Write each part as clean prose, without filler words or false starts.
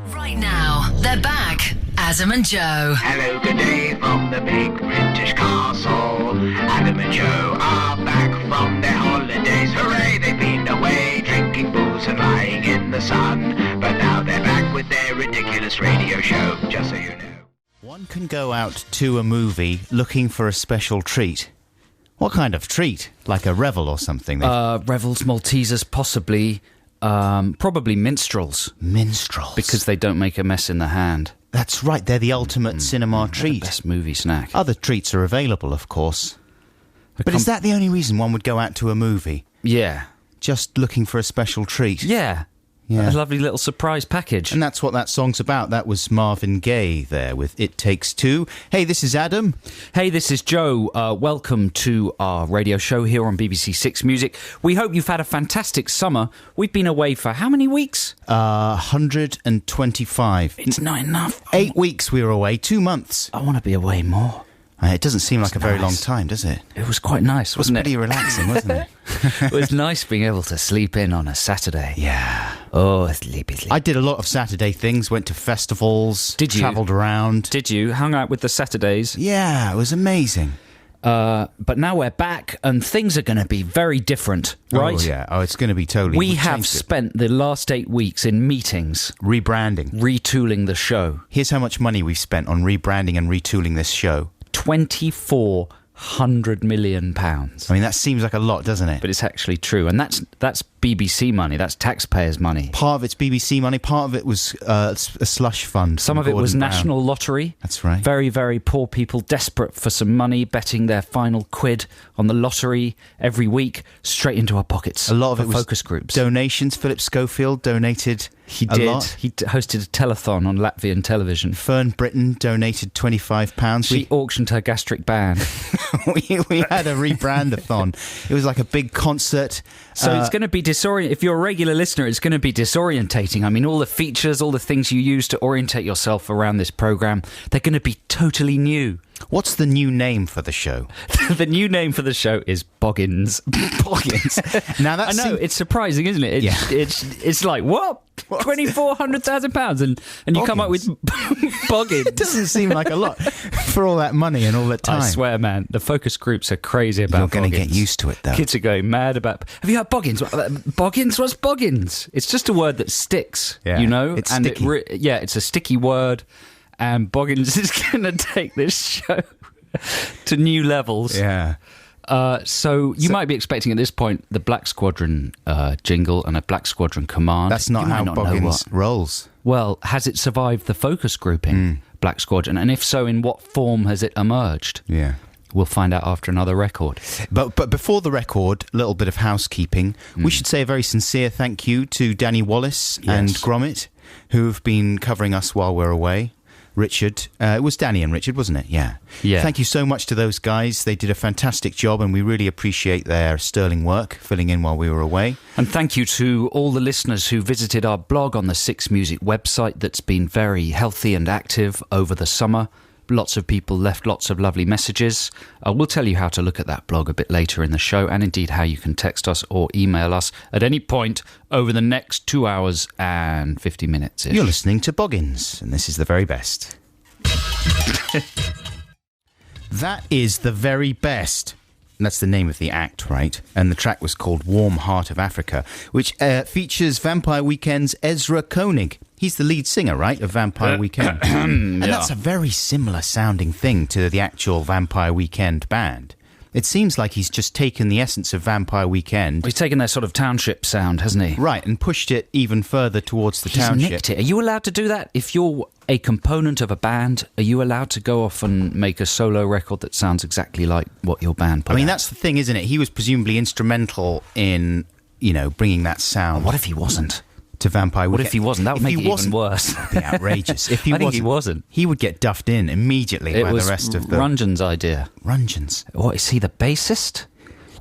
Right now, they're back. Adam and Joe. Hello, good day from the big British castle. Adam and Joe are back from their holidays. Hooray, they've been away drinking booze and lying in the sun. But now they're back with their ridiculous radio show, just so you know. One can go out to a movie looking for a special treat. What kind of treat? Like a revel or something? Revels, Maltesers, possibly. Probably minstrels. Minstrels? Because they don't make a mess in the hand. That's right, they're the ultimate cinema treat. The best movie snack. Other treats are available, of course. But is that the only reason one would go out to a movie? Yeah. Just looking for a special treat? Yeah. A lovely little surprise package. And that's what that song's about. That was Marvin Gaye there with It Takes Two. Hey, this is Adam. Hey, this is Joe. Welcome to our radio show here on BBC Six Music. We hope you've had a fantastic summer. We've been away for how many weeks? 125. It's not enough. 8 weeks we were away, 2 months. I want to be away more. It doesn't seem like a very long time, does it? It was quite nice, wasn't it? Pretty relaxing, wasn't it? It was nice being able to sleep in on a Saturday. Yeah. Oh, sleepy. I did a lot of Saturday things, went to festivals. Did you? Travelled around. Did you? Hung out with the Saturdays? Yeah, it was amazing. But now we're back and things are going to be very different, right? Oh, yeah. Oh, it's going to be totally... We have spent the last 8 weeks in meetings. Rebranding. Retooling the show. Here's how much money we've spent on rebranding and retooling this show. £2,400 million. I mean, that seems like a lot, doesn't it? But it's actually true. And that's BBC money. That's taxpayers' money. Part of it's BBC money. Part of it was a slush fund. Some of it was National Lottery. That's right. Very, very poor people desperate for some money, betting their final quid on the lottery every week straight into our pockets. A lot of it was focus groups. Donations. Philip Schofield donated He a did. lot. He hosted a telethon on Latvian television. Fern Britton donated £25. She auctioned her gastric band. we had a rebrand-a-thon. It was like a big concert. So it's going to be if you're a regular listener, it's going to be disorientating. I mean, all the features, all the things you use to orientate yourself around this programme, they're going to be totally new. What's the new name for the show? The new name for the show is Boggins. Boggins. Now that's I know, it's surprising, isn't it? It's like, what? £2,400,000 and you come up with Boggins. It doesn't seem like a lot for all that money and all that time. I swear, man, the focus groups are crazy about Boggins. You're going to get used to it, though. Kids are going mad about... Have you heard Boggins? Boggins? What's Boggins? It's just a word that sticks, you know? It's sticky. It's a sticky word. And Boggins is going to take this show to new levels. Yeah. So you might be expecting at this point the Black Squadron jingle and a Black Squadron command. That's not how Boggins rolls. Well, has it survived the focus grouping, Black Squadron? And if so, in what form has it emerged? Yeah. We'll find out after another record. But before the record, a little bit of housekeeping. We should say a very sincere thank you to Danny Wallace and Gromit, who have been covering us while we're away. Richard. It was Danny and Richard, wasn't it? Yeah. Thank you so much to those guys. They did a fantastic job and we really appreciate their sterling work filling in while we were away. And thank you to all the listeners who visited our blog on the Six Music website that's been very healthy and active over the summer. Lots of people left lots of lovely messages. We'll tell you how to look at that blog a bit later in the show, and indeed how you can text us or email us at any point over the next 2 hours and 50 minutes. You're listening to Boggins, and this is the very best. That is the very best. That's the name of the act, right? And the track was called Warm Heart of Africa, which features Vampire Weekend's Ezra Koenig. He's the lead singer, right, of Vampire Weekend. And that's a very similar sounding thing to the actual Vampire Weekend band. It seems like he's just taken the essence of Vampire Weekend. He's taken their sort of township sound, hasn't he? Right, and pushed it even further towards the township. He's nicked it. Are you allowed to do that? If you're a component of a band, are you allowed to go off and make a solo record that sounds exactly like what your band put out? I mean, that's the thing, isn't it? He was presumably instrumental in, bringing that sound. What if he wasn't? To Vampire Weekend. What if he wasn't? That would make it even worse. That would be outrageous. If he I think he wasn't. He would get duffed in immediately by the rest of the... Runjan's idea. Runjan's. What, is he the bassist?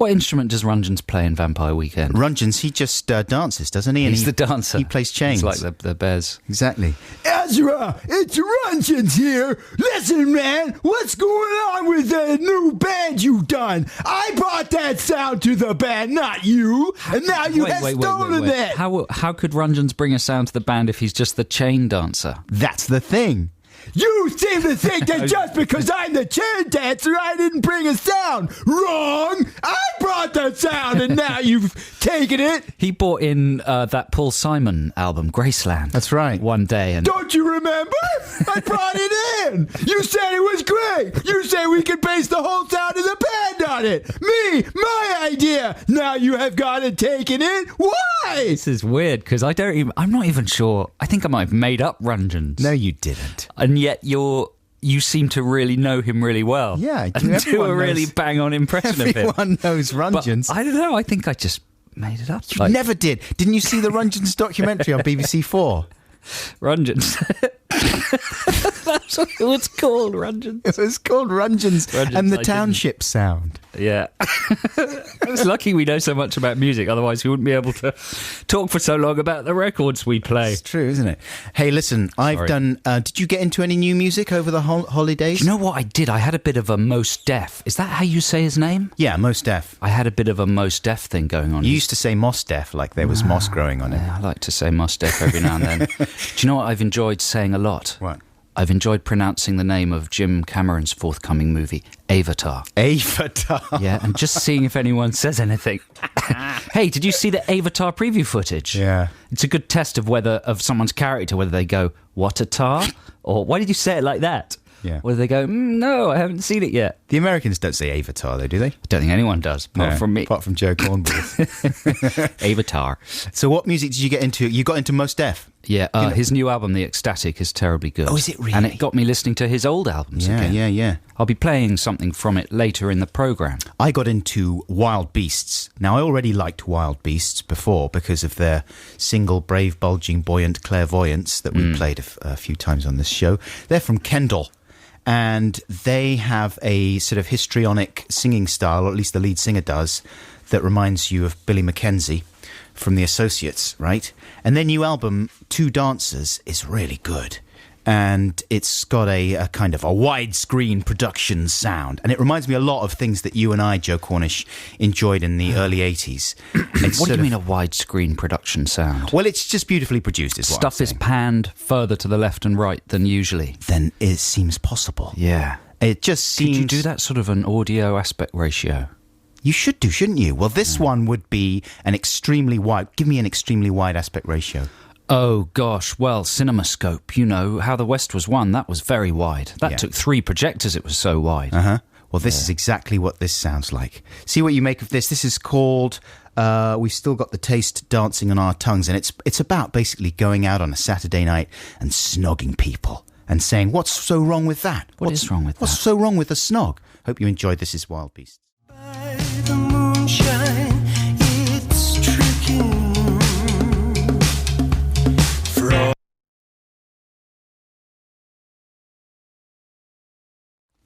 What instrument does Rungeons play in Vampire Weekend? Rungeons, he just dances, doesn't he? And He's the dancer. He plays chains. He's like the bears. Exactly. Ezra, it's Rungeons here. Listen, man, what's going on with the new band you done? I brought that sound to the band, not you. And now you have stolen it. How could Rungeons bring a sound to the band if he's just the chain dancer? That's the thing. You seem to think that just because I'm the chain dancer, I didn't bring a sound. Wrong! I brought the sound, and now you've taken it. He brought in that Paul Simon album, Graceland. That's right. One day. And Don't you remember? I brought it in. You said it was great. You said we could base the whole sound of the band on it. Me, my idea. Now you have gone and taken it. Why? this is weird because I'm not even sure. I think I might have made up Rungeons. No, you didn't. And yet you seem to really know him really well. Yeah, I do. And do a Everyone really knows- bang-on impression of him. Everyone knows But Rungeons. I don't know. I think I just made it up. You never did. Didn't you see the Rungeons documentary on BBC 4? Rungeons. That's what it was called, Rungeons. It was called Rungeons Rungeons, and the I township sound. Yeah. It's lucky we know so much about music, otherwise we wouldn't be able to talk for so long about the records we play. It's true, isn't it? Hey, listen, I've done... did you get into any new music over the holidays? Do you know what I did? I had a bit of a Mos Def. Is that how you say his name? Yeah, Mos Def. I had a bit of a Mos Def thing going on. You used to say Mos Def like there was moss growing on it. Yeah, I like to say Mos Def every now and then. Do you know what I've enjoyed saying a lot? What? I've enjoyed pronouncing the name of Jim Cameron's forthcoming movie, Avatar. Avatar. Yeah, and just seeing if anyone says anything. Hey, did you see the Avatar preview footage? Yeah. It's a good test of someone's character, whether they go, what a tar? Or why did you say it like that? Yeah. Whether they go, no, I haven't seen it yet. The Americans don't say Avatar, though, do they? I don't think anyone does, apart No, from me. Apart from Joe Cornballs. Avatar. So what music did you get into? You got into Mos Def? Yeah, his new album, The Ecstatic, is terribly good. Oh, is it really? And it got me listening to his old albums again. Yeah. I'll be playing something from it later in the programme. I got into Wild Beasts. Now, I already liked Wild Beasts before because of their single Brave, Bulging, Buoyant Clairvoyance that we played a few times on this show. They're from Kendal. And they have a sort of histrionic singing style, or at least the lead singer does, that reminds you of Billy Mackenzie from The Associates, right? And their new album, Two Dancers, is really good. And it's got a kind of a widescreen production sound. And it reminds me a lot of things that you and I, Joe Cornish, enjoyed in the early 80s. What do you mean a widescreen production sound? Well, it's just beautifully produced, is what I'm Stuff is saying. panned further to the left and right than usually. Then it seems possible. Yeah. It just seems... Could you do that sort of an audio aspect ratio? You should do, shouldn't you? Well, this one would be an extremely wide... Give me an extremely wide aspect ratio. Oh, gosh. Well, CinemaScope, you know, How the West Was Won, that was very wide. That took 3 projectors, it was so wide. Uh-huh. Well, this is exactly what this sounds like. See what you make of this. This is called We've Still Got the Taste Dancing on Our Tongues, and it's about basically going out on a Saturday night and snogging people and saying, what's so wrong with that? What is wrong with What's that? so wrong with a snog? Hope you enjoyed This Is Wild Beasts. By the moonshine, it's tricky.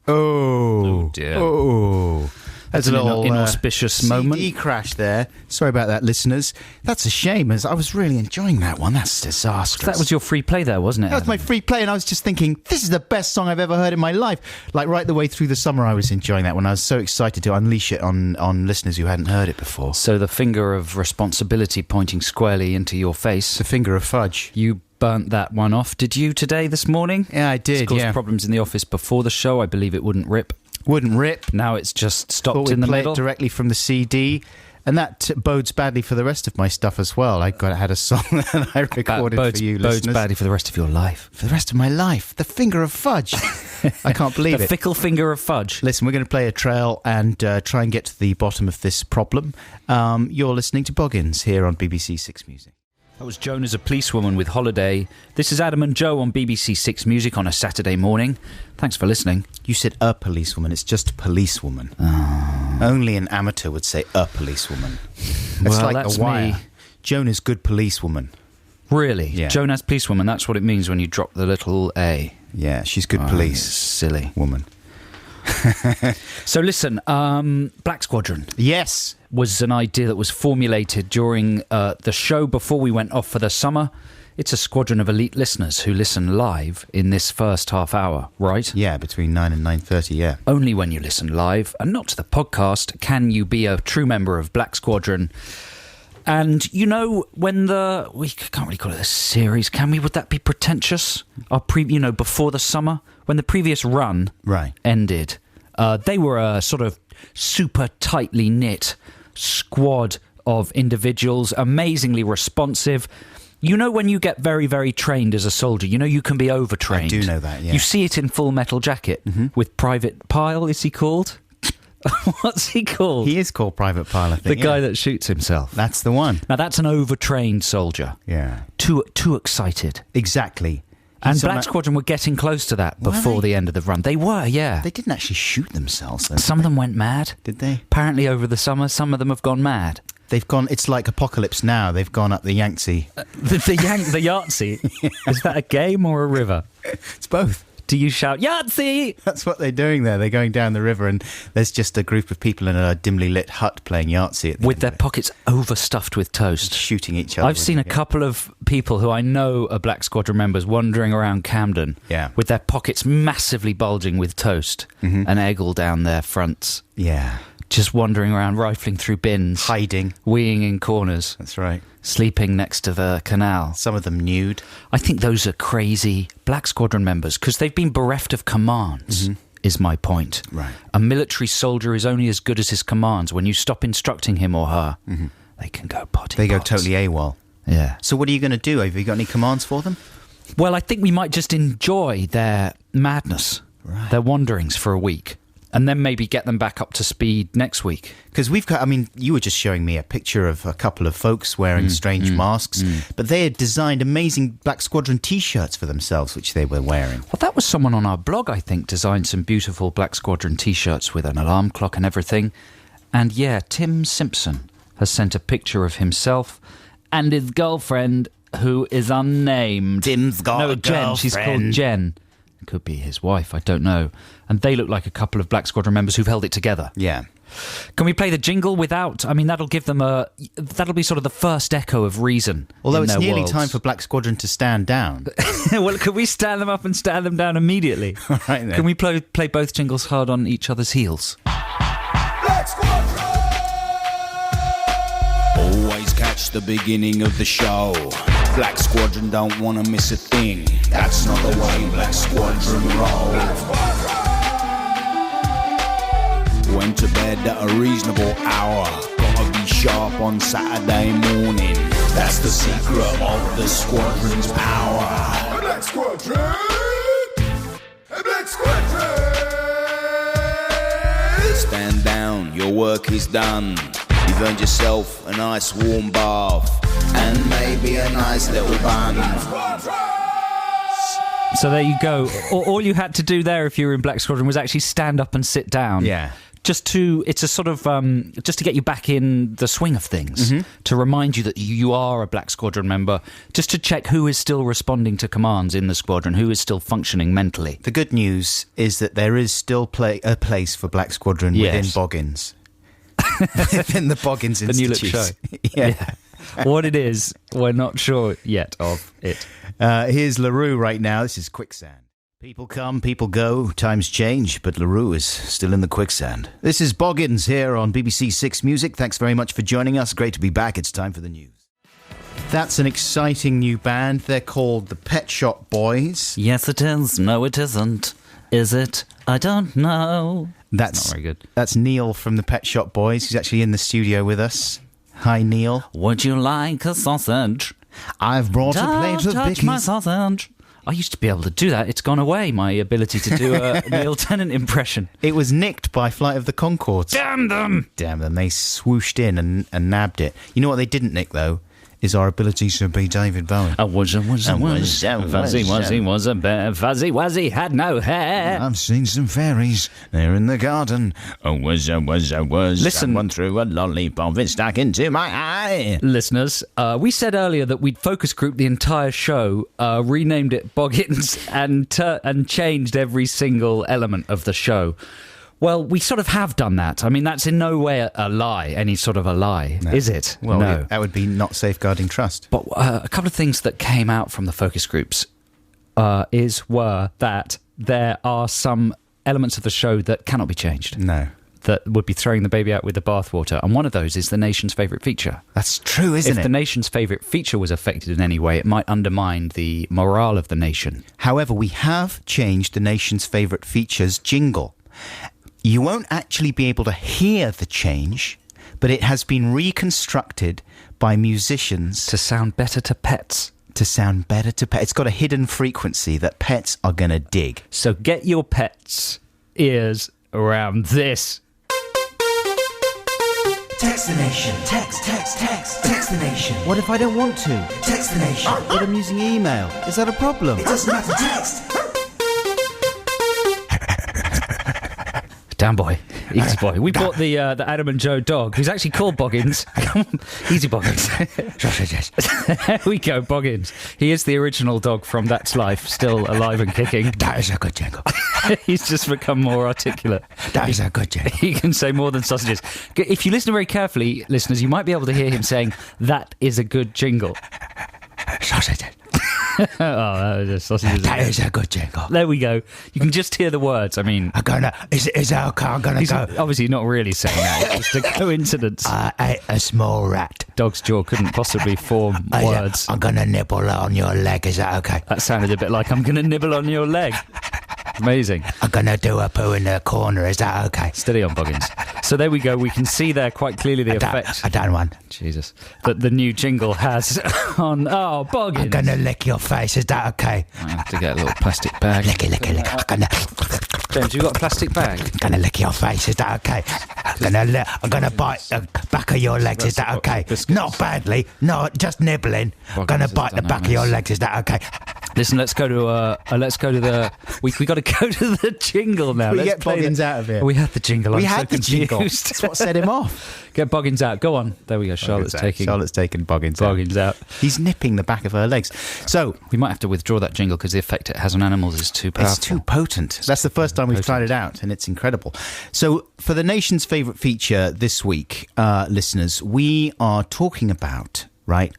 Oh dear. Oh. That's a an little inauspicious moment. CD crash there. Sorry about that, listeners. That's a shame, as I was really enjoying that one. That's disastrous. That was your free play there, wasn't it? That was my free play, and I was just thinking, this is the best song I've ever heard in my life. Like, right the way through the summer, I was enjoying that one. I was so excited to unleash it on listeners who hadn't heard it before. So the finger of responsibility pointing squarely into your face. The finger of fudge. You burnt that one off, did you, this morning? Yeah, I did, It's caused yeah. problems in the office before the show. I believe it wouldn't rip. Wouldn't rip. Now it's just Thought stopped we'd in the play middle. it directly from the CD. And that bodes badly for the rest of my stuff as well. I had a song that I recorded bodes, for you, bodes listeners. badly for the rest of your life. For the rest of my life. The finger of fudge. I can't believe The it. fickle finger of fudge. Listen, we're going to play a trail and try and get to the bottom of this problem. You're listening to Boggins here on BBC Six Music. That was Joan as a Policewoman with Holiday. This is Adam and Joe on BBC Six Music on a Saturday morning. Thanks for listening. You said a policewoman. It's just policewoman. Only an amateur would say a policewoman. It's Well, like that's The Wire. me. Joan is good policewoman. Really? Yeah. Joan as Policewoman, that's what it means when you drop the little A. Yeah, she's good Oh, police silly. woman. So listen, Black Squadron Yes. was an idea that was formulated during the show before we went off for the summer. It's a squadron of elite listeners who listen live in this first half hour, right? Yeah, between 9 and 9:30, yeah. Only when you listen live and not to the podcast can you be a true member of Black Squadron. And, you know, when we can't really call it a series, can we? Would that be pretentious? Before the summer, when the previous run ended, they were a sort of super tightly knit squad of individuals, amazingly responsive. You know, when you get very, very trained as a soldier, you know you can be overtrained. I do know that, yeah. You see it in Full Metal Jacket with Private Pyle, is he called? What's he called? He is called Private Pyle, I think. The guy that shoots himself. That's the one. Now, that's an overtrained soldier. Yeah. Too excited. Exactly. And Black Squadron were getting close to that before the end of the run. They were, yeah. They didn't actually shoot themselves, though. Some of them went mad. Did they? Apparently over the summer, some of them have gone mad. They've gone, it's like Apocalypse Now. They've gone up the Yangtze. The Yahtzee? Is that a game or a river? It's both. Do you shout, Yahtzee? That's what they're doing there. They're going down the river and there's just a group of people in a dimly lit hut playing Yahtzee. With their pockets overstuffed with toast. Shooting each other. I've seen a couple of people who I know are Black Squadron members wandering around Camden with their pockets massively bulging with toast and egg all down their fronts. Yeah. Just wandering around, rifling through bins. Hiding. Weeing in corners. That's right. Sleeping next to the canal. Some of them nude. I think those are crazy Black Squadron members because they've been bereft of commands, is my point. Right. A military soldier is only as good as his commands. When you stop instructing him or her, they can go potty. They go totally AWOL. Yeah. So what are you going to do? Have you got any commands for them? Well, I think we might just enjoy their madness, their wanderings for a week. And then maybe get them back up to speed next week. Because we've got, I mean, you were just showing me a picture of a couple of folks wearing strange masks, but they had designed amazing Black Squadron T-shirts for themselves, which they were wearing. Well, that was someone on our blog, I think, designed some beautiful Black Squadron T-shirts with an alarm clock and everything. And yeah, Tim Simpson has sent a picture of himself and his girlfriend, who is unnamed. Tim's got a Jen. girlfriend. She's called Jen. Could be his wife, I don't know. And they look like a couple of Black Squadron members who've held it together. Yeah. Can we play the jingle without? I mean, that'll give them that'll be sort of the first echo of reason. Although it's nearly worlds. time for Black Squadron to stand down. Well, can we stand them up and stand them down immediately? All right, then. Can we play both jingles hard on each other's heels? Black Squadron! Always catch the beginning of the show. Black Squadron don't wanna miss a thing. That's not the way Black Squadron roll. Went to bed at a reasonable hour. Gotta be sharp on Saturday morning. That's the secret of the Squadron's power. Black Squadron! Black Squadron! Stand down, your work is done. You've earned yourself a nice warm bath and maybe a nice little bun. So there you go. All you had to do there if you were in Black Squadron was actually stand up and sit down. Yeah. It's a sort of, just to get you back in the swing of things, to remind you that you are a Black Squadron member, just to check who is still responding to commands in the squadron, who is still functioning mentally. The good news is that there is still a place for Black Squadron within Boggins. Within the Boggins Institute. The new look show. Yeah. What it is, we're not sure yet of it. Here's LaRue right now. This is Quicksand. People come, people go, times change, but LaRue is still in the quicksand. This is Boggins here on BBC Six Music. Thanks very much for joining us. Great to be back. It's time for the news. That's an exciting new band. They're called the Pet Shop Boys. Yes, it is. No, it isn't. Is it? I don't know. That's not very good. That's Neil from the Pet Shop Boys, who's actually in the studio with us. Hi, Neil. Would you like a sausage? I've brought a plate of touch my bickies. sausage. I used to be able to do that. It's gone away, my ability to do a Neil Tennant impression. It was nicked by Flight of the Conchords. Damn them! Damn them. They swooshed in and nabbed it. You know what they didn't nick, though? Is our ability to be David Bowie. Fuzzy was a bear. Fuzzy Wuzzy had no hair. I've seen some fairies. They're in the garden. Listen. Someone threw a lollipop and stuck into my eye. Listeners, we said earlier that we'd focus group the entire show, renamed it Boggins, and changed every single element of the show. Well, we sort of have done that. I mean, that's in no way a lie, any sort of a lie, is it? Well, no. that would be not safeguarding trust. But a couple of things that came out from the focus groups were that there are some elements of the show that cannot be changed. No. That would be throwing the baby out with the bathwater. And one of those is the nation's favourite feature. That's true, isn't it? If the nation's favourite feature was affected in any way, it might undermine the morale of the nation. However, we have changed the nation's favourite feature's jingle. You won't actually be able to hear the change, but it has been reconstructed by musicians To sound better to pets. to sound better to pets. It's got a hidden frequency that pets are going to dig. So get your pets' ears around this. Text the nation. Text the nation. What if I don't want to? Text the nation. But I'm using email. Is that a problem? It doesn't matter, text. Damn boy. Easy boy. We bought the Adam and Joe dog, who's actually called Boggins. Easy Boggins. There we go, Boggins. He is the original dog from That's Life, still alive and kicking. That is a good jingle. He's just become more articulate. That is a good jingle. He can say more than sausages. If you listen very carefully, listeners, you might be able to hear him saying, "That is a good jingle." Sausages. Sausages. That is a good jingle. There we go. You can just hear the words. I mean, Is that okay? I'm gonna he's go. obviously not really saying that. It's just a coincidence. I ate a small rat. Dog's jaw couldn't possibly form words. I'm gonna nibble on your leg. Is that okay? That sounded a bit like I'm going to nibble on your leg. Amazing. I'm gonna do a poo in the corner. Is that okay? Steady on, Boggins. So there we go. We can see there quite clearly the effect. I done one. Jesus. That the new jingle has on... Oh, Boggins. I'm gonna lick your face. Is that okay? I have to get a little plastic bag. Lick it. James, you got a plastic bag? Gonna lick your face. Is that okay? I'm gonna bite the back of your legs. Is that okay? Not badly. No, just nibbling. Gonna bite the back of your legs. Is that okay? Listen, let's go to the. We got to go to the jingle now. We Let's get play Boggins out of here. We had the jingle. We I'm had so the jingle. confused. That's what set him off. Get Boggins out. Go on. There we go. Charlotte's taking Boggins out. He's nipping the back of her legs. So We might have to withdraw that jingle because the effect it has on animals is too powerful. it's too potent. That's the first time we've tried it out, and it's incredible. So for the nation's favourite feature this week, listeners, we are talking about...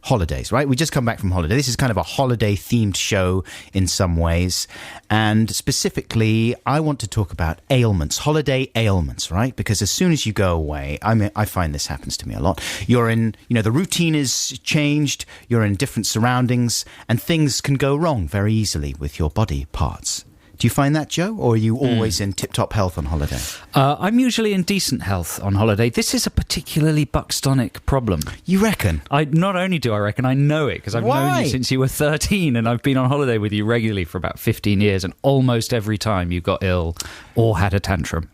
holidays, right? We just come back from holiday. This is kind of a holiday-themed show in some ways. And specifically, I want to talk about ailments, holiday ailments, right? Because as soon as you go away, I find this happens to me a lot. You're in, the routine is changed, you're in different surroundings, and things can go wrong very easily with your body parts. Do you find that, Joe? Or are you always in tip-top health on holiday? I'm usually in decent health on holiday. This is a particularly Buxtonic problem. You reckon? Not only do I reckon, I know it because I've known you since you were 13 and I've been on holiday with you regularly for about 15 years and almost every time you got ill or had a tantrum.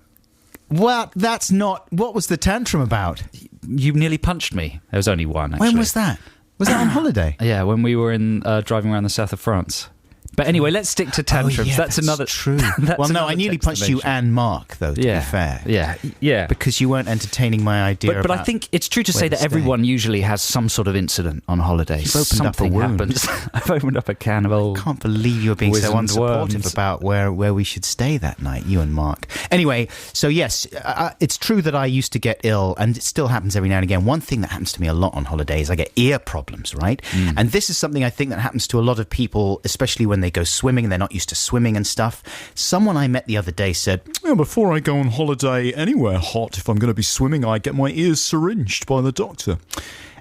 Well, that's not... What was the tantrum about? You nearly punched me. There was only one, actually. When was that? Was that on holiday? Yeah, when we were in driving around the south of France. But anyway, let's stick to tantrums. That's another... true. That's Well, no, I nearly punched you and Mark, though, to be fair. Yeah. Because you weren't entertaining my idea But I about think it's true to say where to that everyone usually has some sort of incident on holiday. You've opened up a Something wound. happens. I've opened up a can of old... I can't believe you're being so wizened unsupportive worms. about where we should stay that night, you and Mark. Anyway, so yes, it's true that I used to get ill, and it still happens every now and again. One thing that happens to me a lot on holiday is I get ear problems, right? And this is something I think that happens to a lot of people, especially when they go swimming and they're not used to swimming and stuff. Someone I met the other day said, before I go on holiday anywhere hot, if I'm going to be swimming, I get my ears syringed by the doctor.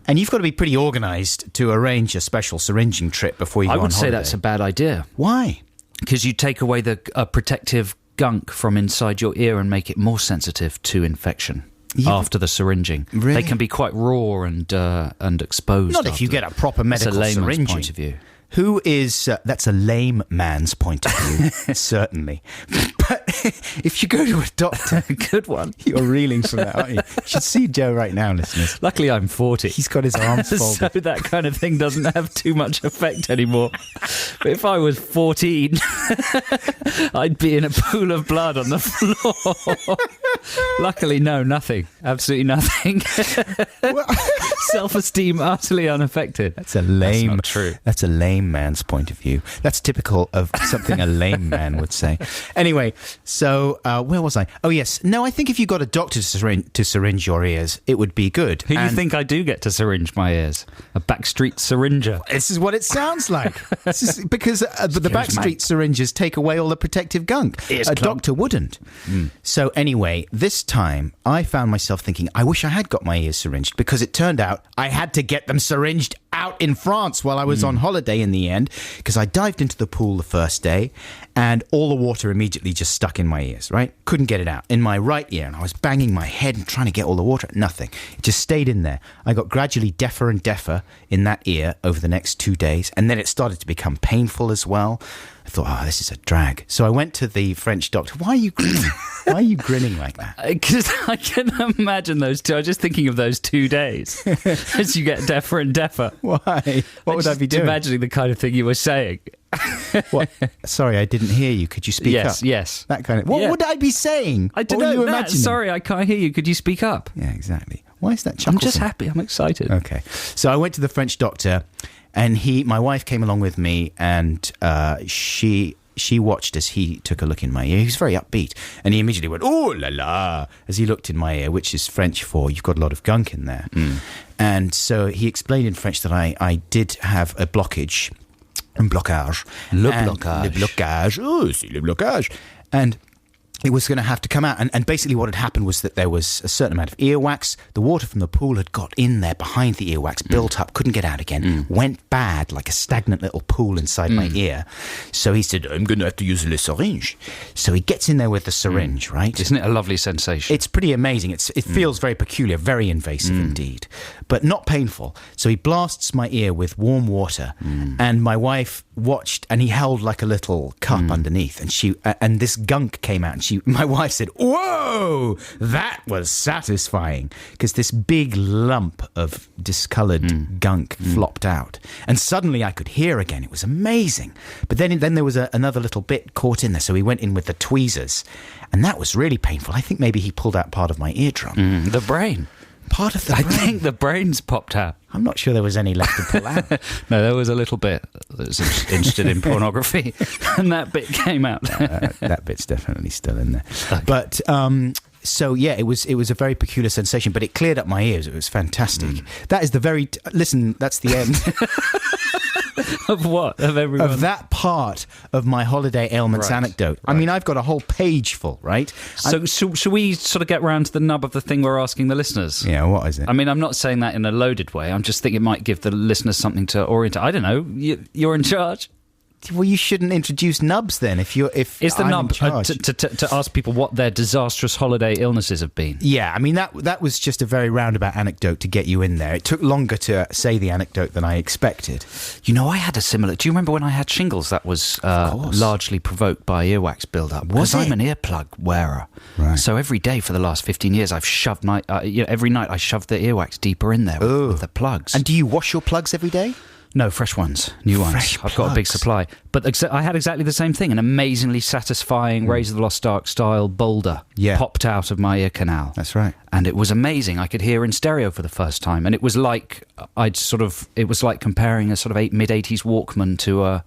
and you've got to be pretty organised to arrange a special syringing trip before you go on holiday. I would say that's a bad idea. Why? Because you take away the protective gunk from inside your ear and make it more sensitive to infection. After the syringing, Really? they can be quite raw and exposed. Not if you get a proper medical That's a layman's syringing. point of view. Who is... that's a lame man's point of view, certainly. But if you go to a doctor... Good one. You're reeling from that, aren't you? You should see Joe right now, listeners. Luckily, I'm 40. He's got his arms so folded. that kind of thing doesn't have too much effect anymore. But if I was 14, I'd be in a pool of blood on the floor. Luckily, no, nothing. Absolutely nothing. Self-esteem utterly unaffected. That's a lame... That's not true. That's a lame man's point of view. That's typical of something a lame man would say. Anyway, So where was I? Oh, yes. No, I think if you got a doctor to syringe your ears, it would be good. Who do you think I do get to syringe my ears? A backstreet syringer. This is what it sounds like. Because the backstreet syringes take away all the protective gunk. A doctor wouldn't. So anyway, this time I found myself thinking, I wish I had got my ears syringed, because it turned out I had to get them syringed out in France while I was on holiday in the end, because I dived into the pool the first day and all the water immediately just stuck in my ears, right? Couldn't get it out. In my right ear, and I was banging my head and trying to get all the water. Nothing. It just stayed in there. I got gradually deafer and deafer in that ear over the next 2 days, and then it started to become painful as well. I thought, this is a drag. So I went to the French doctor. Why are you grinning? Why are you grinning like that? Because I can imagine those two. I was just thinking of those 2 days as you get deafer and deafer. Why? What would I be doing? Imagining the kind of thing you were saying. What? Sorry, I didn't hear you. Could you speak up? Yes. That kind of. What would I be saying? I don't know. Sorry, I can't hear you. Could you speak up? Yeah, exactly. Why is that chuckle? I'm just happy. I'm excited. Okay. So I went to the French doctor, and my wife came along with me, and she watched as he took a look in my ear. He was very upbeat, and he immediately went, "Oh la la," as he looked in my ear, which is French for "you've got a lot of gunk in there." And so he explained in French that I did have a blockage. Un blocage. Le blocage. Le blocage. Oh, c'est le blocage. And it was going to have to come out. And basically what had happened was that there was a certain amount of earwax. The water from the pool had got in there behind the earwax, built up, couldn't get out again, went bad like a stagnant little pool inside my ear. So he said, I'm going to have to use the syringe. So he gets in there with the syringe, right? Isn't it a lovely sensation? It's pretty amazing. It feels very peculiar, very invasive indeed, but not painful. So he blasts my ear with warm water, and my wife watched, and he held like a little cup underneath, and this gunk came out, and my wife said, "Whoa, that was satisfying," because this big lump of discoloured gunk flopped out, and suddenly I could hear again. It was amazing. But then there was another little bit caught in there, so we went in with the tweezers, and that was really painful. I think maybe he pulled out part of my eardrum. The brain. Part of the brain. I think the brain's popped out. I'm not sure there was any left to pull out. No, there was a little bit that was interested in pornography, and that bit came out. That bit's definitely still in there. Okay. But so yeah, it was a very peculiar sensation, but it cleared up my ears. It was fantastic. That is listen. That's the end. Of what? Of everyone? Of that part of my holiday ailments anecdote. Right. I mean, I've got a whole page full, right? So should we sort of get round to the nub of the thing we're asking the listeners? Yeah, what is it? I mean, I'm not saying that in a loaded way. I'm just thinking it might give the listeners something to orient. I don't know. You're in charge. Well, you shouldn't introduce nubs then. If is the I'm nub in charge. to ask people what their disastrous holiday illnesses have been? Yeah, I mean that was just a very roundabout anecdote to get you in there. It took longer to say the anecdote than I expected. You know, I had a similar. Do you remember when I had shingles? That was largely provoked by earwax buildup. Because I'm an earplug wearer, right? So every day for the last 15 years, I've shoved every night I shoved the earwax deeper in there with the plugs. And do you wash your plugs every day? No, fresh ones, new ones. Fresh I've got a big supply. But I had exactly the same thing. An amazingly satisfying Razor the Lost Ark style boulder popped out of my ear canal. That's right. And it was amazing. I could hear in stereo for the first time. And it was like it was like comparing a sort of mid-80s Walkman to a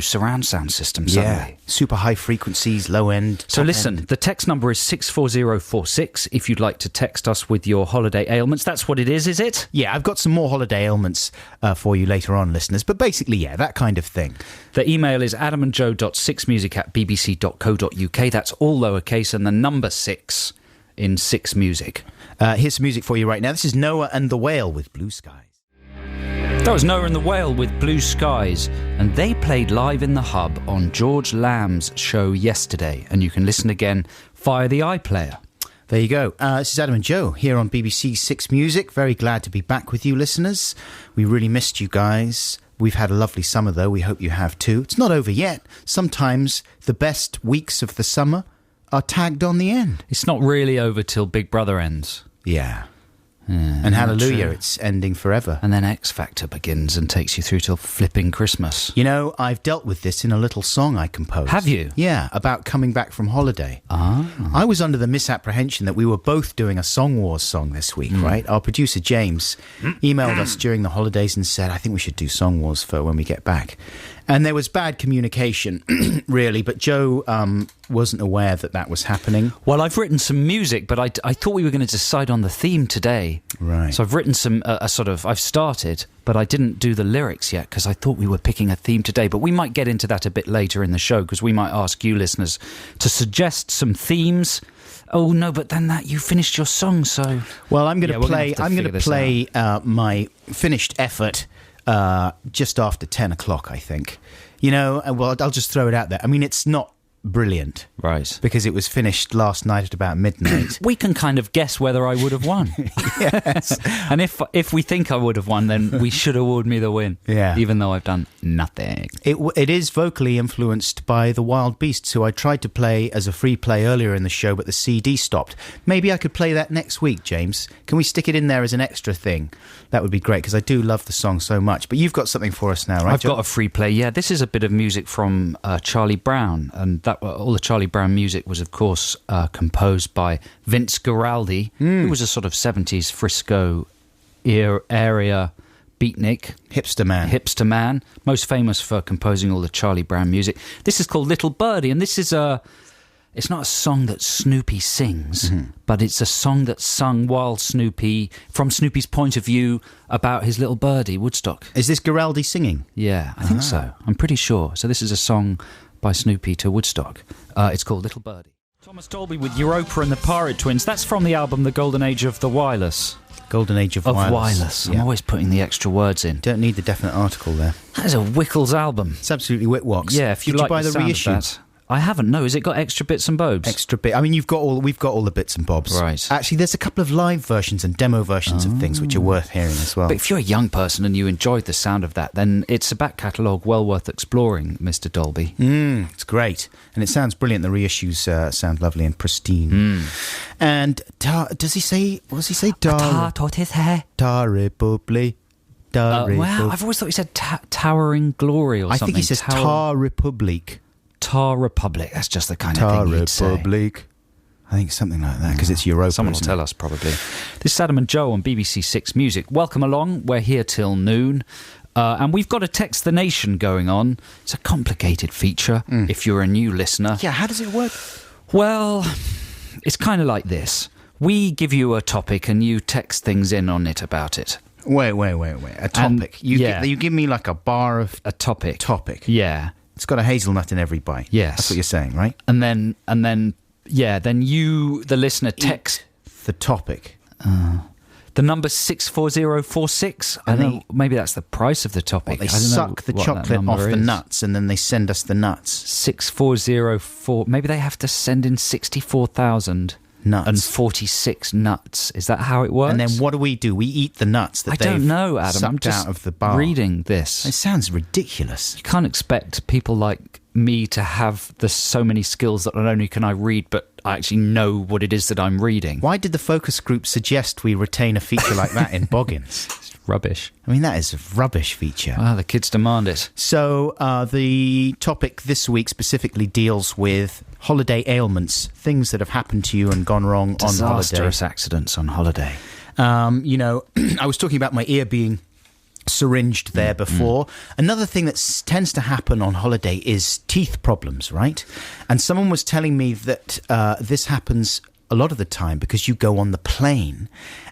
surround sound system suddenly. Yeah. Super high frequencies, low end. So listen, the text number is 64046 if you'd like to text us with your holiday ailments. That's what it is it? Yeah, I've got some more holiday ailments for you later on, listeners. But basically, yeah, that kind of thing. The email is adamandjoe.6music@bbc.co.uk. That's all lowercase and the number 6 in 6 music. Here's some music for you right now. This is Noah and the Whale with Blue Skies. That was Noah and the Whale with Blue Skies, and they played live in the Hub on George Lamb's show yesterday, and you can listen again via the iPlayer. There you go. This is Adam and Joe here on BBC 6 Music. Very glad to be back with you, listeners. We really missed you guys. We've had a lovely summer, though. We hope you have too. It's not over yet. Sometimes the best weeks of the summer are tagged on the end. It's not really over till Big Brother ends. Yeah. And hallelujah, it's ending forever. And then X Factor begins and takes you through till flipping Christmas. You know, I've dealt with this in a little song I composed. Have you? Yeah, about coming back from holiday. I was under the misapprehension that we were both doing a Song Wars song this week, right? Our producer, James, emailed us during the holidays and said, I think we should do Song Wars for when we get back. And there was bad communication, really, but Joe wasn't aware that was happening. Well, I've written some music, but I thought we were going to decide on the theme today. Right. So I've written some, I've started, but I didn't do the lyrics yet because I thought we were picking a theme today. But we might get into that a bit later in the show because we might ask you listeners to suggest some themes. Oh, no, but then you finished your song, so... Well, I'm going to play my finished effort just after 10 o'clock, I think. Well, I'll just throw it out there. I mean, it's not brilliant. Right. Because it was finished last night at about midnight. We can kind of guess whether I would have won. Yes. And if we think I would have won, then we should award me the win. Yeah. Even though I've done nothing. It is vocally influenced by the Wild Beasts, who I tried to play as a free play earlier in the show, but the CD stopped. Maybe I could play that next week, James. Can we stick it in there as an extra thing? That would be great, because I do love the song so much. But you've got something for us now, right? I've got a free play, yeah. This is a bit of music from Charlie Brown, and all the Charlie Brown music was, of course, composed by Vince Guaraldi, who was a sort of 70s Frisco area beatnik. Hipster man. Most famous for composing all the Charlie Brown music. This is called Little Birdie, and this is it's not a song that Snoopy sings, but it's a song that's sung while from Snoopy's point of view, about his little birdie, Woodstock. Is this Guaraldi singing? Yeah, I think so. I'm pretty sure. So this is a song by Snoopy to Woodstock. It's called Little Birdie. Thomas Dolby with Europa and the Pirate Twins. That's from the album The Golden Age of the Wireless. Golden Age of Wireless. I'm always putting the extra words in. Don't need the definite article there. That is a Wickles album. It's absolutely Witwox. Yeah, if you Did like you buy the sound reissue? of that. I haven't, no. Has it got extra bits and bobs? Extra bit. I mean, we've got all the bits and bobs. Right. Actually, there's a couple of live versions and demo versions of things which are worth hearing as well. But if you're a young person and you enjoyed the sound of that, then it's a back catalogue well worth exploring, Mr. Dolby. It's great. And it sounds brilliant. The reissues sound lovely and pristine. And does he say, what does he say? Ta Republic. Wow, I've always thought he said Towering Glory or something. I think he says Ta Republic. Tar Republic. That's just the kind of thing he'd say. Republic. I think something like that, because it's Europa. Someone will tell us, probably. This is Adam and Joe on BBC Six Music. Welcome along. We're here till noon. And we've got a Text the Nation going on. It's a complicated feature, if you're a new listener. Yeah, how does it work? Well, it's kind of like this. We give you a topic and you text things in on it about it. Wait. A topic. You give me like a bar of... A topic. Topic. Yeah. It's got a hazelnut in every bite. Yes. That's what you're saying, right? And then you, the listener, text... the topic. The number 64046. I don't know, maybe that's the price of the topic. Well, they suck the chocolate off the nuts and then they send us the nuts. 6404. Maybe they have to send in 64,000 nuts and 46 nuts. Is that how it works? And then what do? We eat the nuts that I don't know, Adam. I'm just out of the bar. Reading this. It sounds ridiculous. You can't expect people like me to have so many skills that not only can I read, but I actually know what it is that I'm reading. Why did the focus group suggest we retain a feature like that in Boggins? It's rubbish. I mean, that is a rubbish feature. The kids demand it. So the topic this week specifically deals with holiday ailments, things that have happened to you and gone wrong on holiday. Disastrous accidents on holiday. I was talking about my ear being syringed there before. Another thing that tends to happen on holiday is teeth problems, right? And someone was telling me that this happens a lot of the time because you go on the plane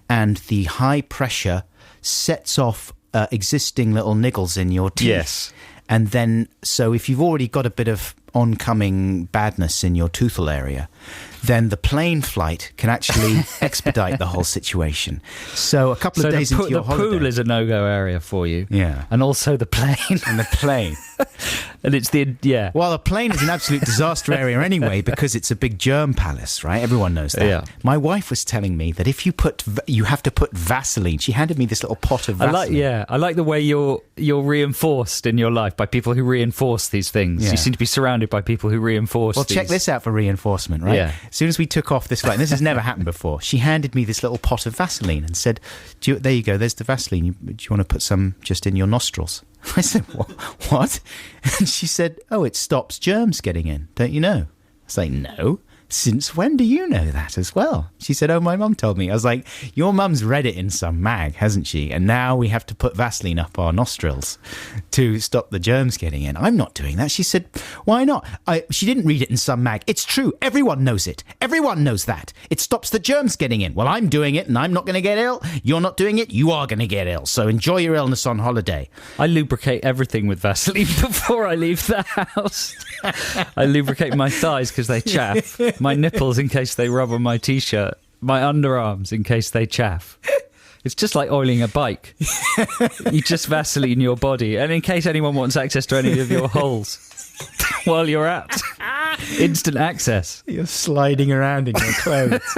and the high pressure sets off existing little niggles in your teeth. Yes. And then, so if you've already got a bit of oncoming badness in your toothal area, then the plane flight can actually expedite the whole situation. So a couple of days into your holiday... the pool is a no-go area for you. Yeah. And also the plane. And the plane. And it's the... Well, the plane is an absolute disaster area anyway because it's a big germ palace, right? Everyone knows that. Yeah. My wife was telling me that if you have to put Vaseline. She handed me this little pot of Vaseline. I like the way you're reinforced in your life by people who reinforce these things. Yeah. You seem to be surrounded by people who reinforce Well, these. check this out for reinforcement, right? Yeah. As soon as we took off this flight, and this has never happened before, she handed me this little pot of Vaseline and said, there you go, there's the Vaseline. Do you want to put some just in your nostrils? I said, what? And she said, it stops germs getting in. Don't you know? I was like, no. since when do you know that as well? She said, oh, my mum told me. I was like, your mum's read it in some mag, hasn't she? And now we have to put Vaseline up our nostrils to stop the germs getting in. I'm not doing that. She said, why not? She didn't read it in some mag. It's true. Everyone knows it. Everyone knows that. It stops the germs getting in. Well, I'm doing it and I'm not going to get ill. You're not doing it. You are going to get ill. So enjoy your illness on holiday. I lubricate everything with Vaseline before I leave the house. I lubricate my thighs because they chaff, my nipples in case they rub on my t-shirt, my underarms in case they chaff. It's just like oiling a bike. You just Vaseline your body, and in case anyone wants access to any of your holes while you're out. Instant access. You're sliding around in your clothes.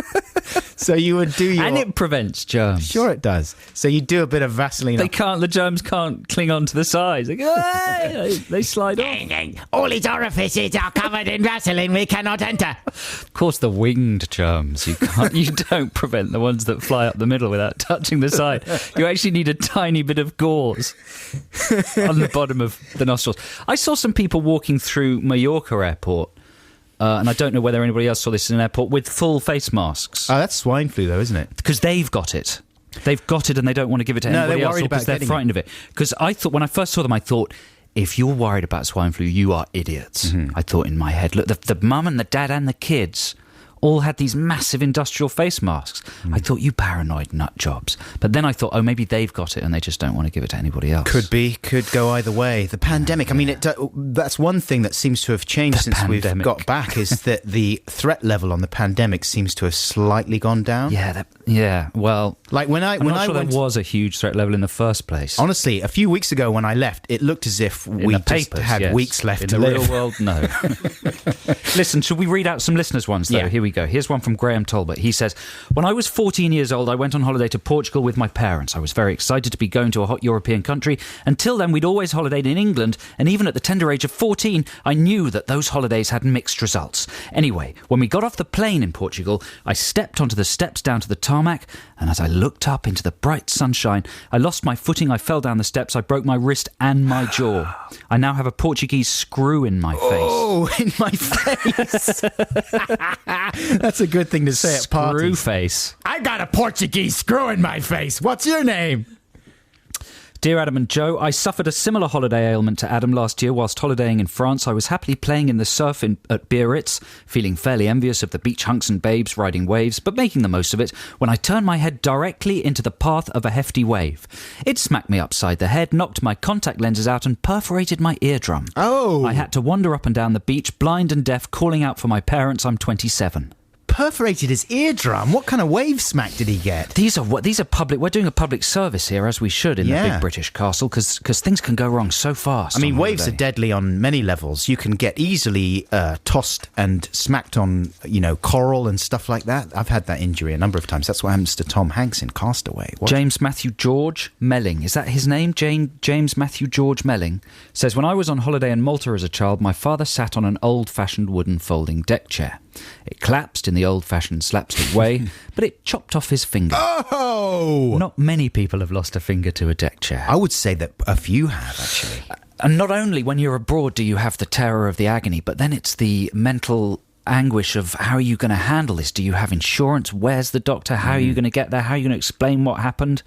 So you would do your... And it prevents germs. Sure it does. So you do a bit of Vaseline. The germs can't cling onto the sides. They slide off. All these orifices are covered in Vaseline. We cannot enter. Of course, the winged germs. You don't prevent the ones that fly up the middle without touching the side. You actually need a tiny bit of gauze on the bottom of the nostrils. I saw some people walking through Yorke Airport. And I don't know whether anybody else saw this in an airport, with full face masks. Oh, that's swine flu, though, isn't it? Because they've got it. They've got it and they don't want to give it to anybody else because they're frightened of it. Because I thought, when I first saw them, I thought, if you're worried about swine flu, you are idiots. I thought in my head, look, the mum and the dad and the kids all had these massive industrial face masks. I thought, you paranoid nut jobs. But then I thought, oh, maybe they've got it and they just don't want to give it to anybody else. Could go either way. The pandemic, I mean, that's one thing that seems to have changed since we've got back, is that the threat level on the pandemic seems to have slightly gone down. Yeah, well... Like when I there was a huge threat level in the first place. Honestly, a few weeks ago when I left, it looked as if we just had weeks left to live. In the real world, no. Listen, should we read out some listeners' ones, though? Yeah. Here we go. Here's one from Graham Talbot. He says, when I was 14 years old, I went on holiday to Portugal with my parents. I was very excited to be going to a hot European country. Until then, we'd always holidayed in England, and even at the tender age of 14, I knew that those holidays had mixed results. Anyway, when we got off the plane in Portugal, I stepped onto the steps down to the tarmac, and as I looked up into the bright sunshine, I lost my footing, I fell down the steps, I broke my wrist and my jaw. I now have a Portuguese screw in my face. Oh, in my face. That's a good thing to say at parties. Screw face. I got a Portuguese screw in my face. What's your name? Dear Adam and Joe, I suffered a similar holiday ailment to Adam last year whilst holidaying in France. I was happily playing in the surf at Biarritz, feeling fairly envious of the beach hunks and babes riding waves, but making the most of it, when I turned my head directly into the path of a hefty wave. It smacked me upside the head, knocked my contact lenses out and perforated my eardrum. Oh! I had to wander up and down the beach, blind and deaf, calling out for my parents. I'm 27. Perforated his eardrum? What kind of wave smack did he get? These are public. We're doing a public service here, as we should in the big British castle, because things can go wrong so fast. I mean, waves are deadly on many levels. You can get easily tossed and smacked on, coral and stuff like that. I've had that injury a number of times. That's what happens to Tom Hanks in Castaway. What? James Matthew George Melling, is that his name? James Matthew George Melling says, when I was on holiday in Malta as a child, my father sat on an old-fashioned wooden folding deck chair. It collapsed in the old-fashioned slapstick way, but it chopped off his finger. Oh! Not many people have lost a finger to a deck chair. I would say that a few have, actually. And not only when you're abroad do you have the terror of the agony, but then it's the mental anguish of how are you going to handle this? Do you have insurance? Where's the doctor? How are you going to get there? How are you going to explain what happened?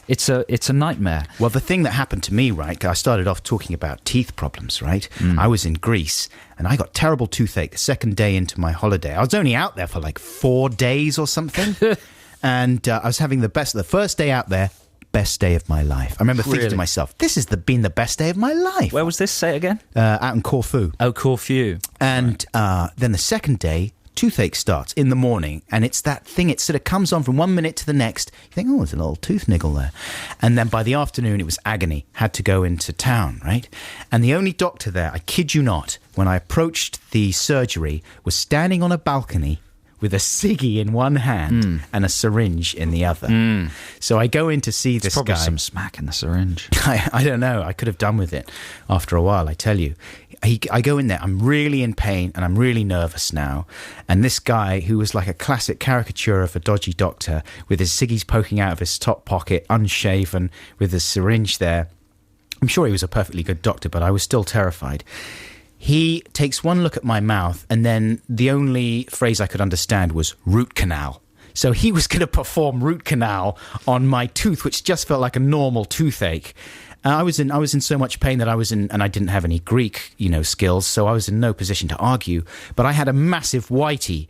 It's a nightmare. Well, the thing that happened to me, right, I started off talking about teeth problems, right? I was in Greece and I got terrible toothache the second day into my holiday. I was only out there for like 4 days or something. And I was having the first day out there, best day of my life. I remember thinking to myself, this has been the best day of my life. Where was this? Say it again. Out in Corfu. Oh, Corfu. And then the second day, toothache starts in the morning, and it's that thing, it sort of comes on from 1 minute to the next. You think, oh, there's a little tooth niggle there. And then by the afternoon, it was agony. Had to go into town, right? And the only doctor there, I kid you not, when I approached the surgery, was standing on a balcony with a ciggy in one hand and a syringe in the other. So I go in to see this probably guy. Some smack in the syringe. I don't know. I could have done with it after a while, I tell you. I go in there. I'm really in pain and I'm really nervous now. And this guy, who was like a classic caricature of a dodgy doctor, with his ciggies poking out of his top pocket, unshaven, with a syringe there. I'm sure he was a perfectly good doctor, but I was still terrified. He takes one look at my mouth, and then the only phrase I could understand was root canal. So he was going to perform root canal on my tooth, which just felt like a normal toothache. I was in so much pain that and I didn't have any Greek, skills, so I was in no position to argue. But I had a massive whitey,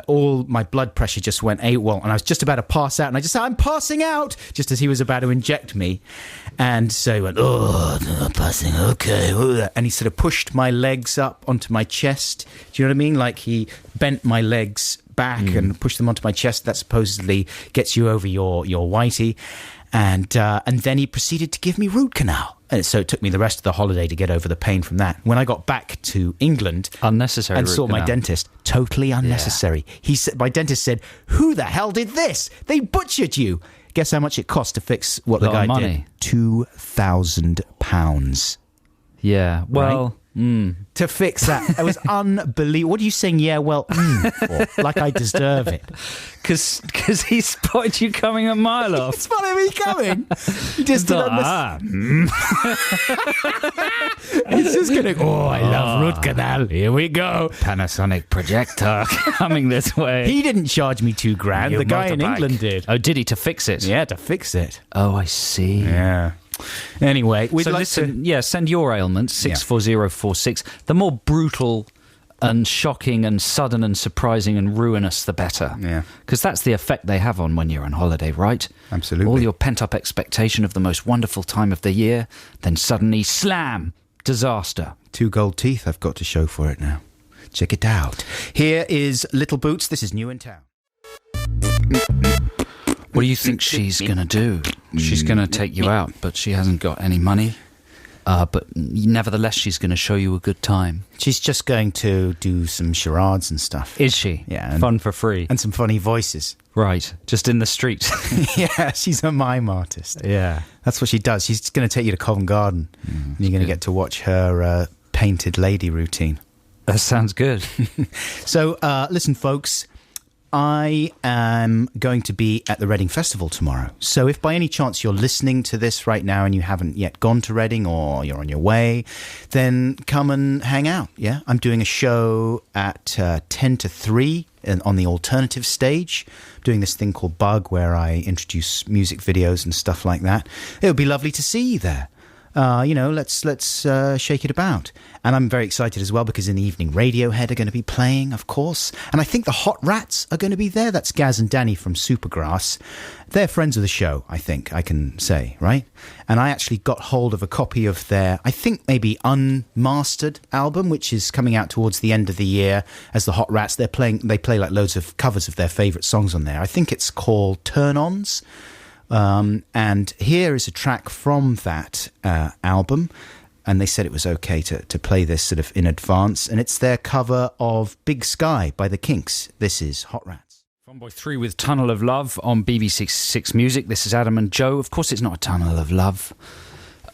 all my blood pressure just went AWOL, and I was just about to pass out, and I just said, "I'm passing out," just as he was about to inject me. And so he went, "Oh, I'm passing, okay." And he sort of pushed my legs up onto my chest. Do you know what I mean? Like he bent my legs back and pushed them onto my chest. That supposedly gets you over your whitey. And then he proceeded to give me root canal. And so it took me the rest of the holiday to get over the pain from that. When I got back to England... Unnecessary and root saw canal. my dentist, totally unnecessary. Yeah. My dentist said, "Who the hell did this? They butchered you." Guess how much it cost to fix what the guy did? £2,000. Yeah, well... Right? To fix that. It was unbelievable. What are you saying, yeah, well, for? Like I deserve it. Because he spotted you coming a mile off. He spotted me coming. He just didn't understand. He's just going, I love root canal. Here we go. Panasonic projector coming this way. He didn't charge me $2,000. Your The guy in motorbike. England did. Oh, did he, to fix it? Yeah, to fix it. Oh, I see. Yeah. Anyway, we'd So like listen, to... send your ailments, 64046. The more brutal and shocking and sudden and surprising and ruinous, the better. Yeah. Because that's the effect they have on when you're on holiday, right? Absolutely. All your pent-up expectation of the most wonderful time of the year, then suddenly, slam, disaster. 2 gold teeth I've got to show for it now. Check it out. Here is Little Boots. This is new in town. What do you think she's going to do? She's going to take you out, but she hasn't got any money. But nevertheless, she's going to show you a good time. She's just going to do some charades and stuff. Is she? Yeah. And, fun for free. And some funny voices. Right. Just in the street. Yeah, she's a mime artist. Yeah. That's what she does. She's going to take you to Covent Garden. And you're going to get to watch her painted lady routine. That sounds good. So, listen, folks. I am going to be at the Reading Festival tomorrow. So if by any chance you're listening to this right now and you haven't yet gone to Reading or you're on your way, then come and hang out, yeah? I'm doing a show at 10 to 3 on the alternative stage, doing this thing called Bug where I introduce music videos and stuff like that. It would be lovely to see you there. Let's shake it about. And I'm very excited as well because in the evening Radiohead are going to be playing, of course. And I think the Hot Rats are going to be there. That's Gaz and Danny from Supergrass. They're friends of the show, I think I can say, right? And I actually got hold of a copy of their, I think maybe unmastered album, which is coming out towards the end of the year as the Hot Rats. They play like loads of covers of their favourite songs on there. I think it's called Turn-Ons. And here is a track from that album, and they said it was okay to play this sort of in advance, and it's their cover of Big Sky by the Kinks. This is Hot Rats. Funboy 3 with Tunnel of Love on BBC Six Music. This is Adam and Joe. Of course it's not a tunnel of love.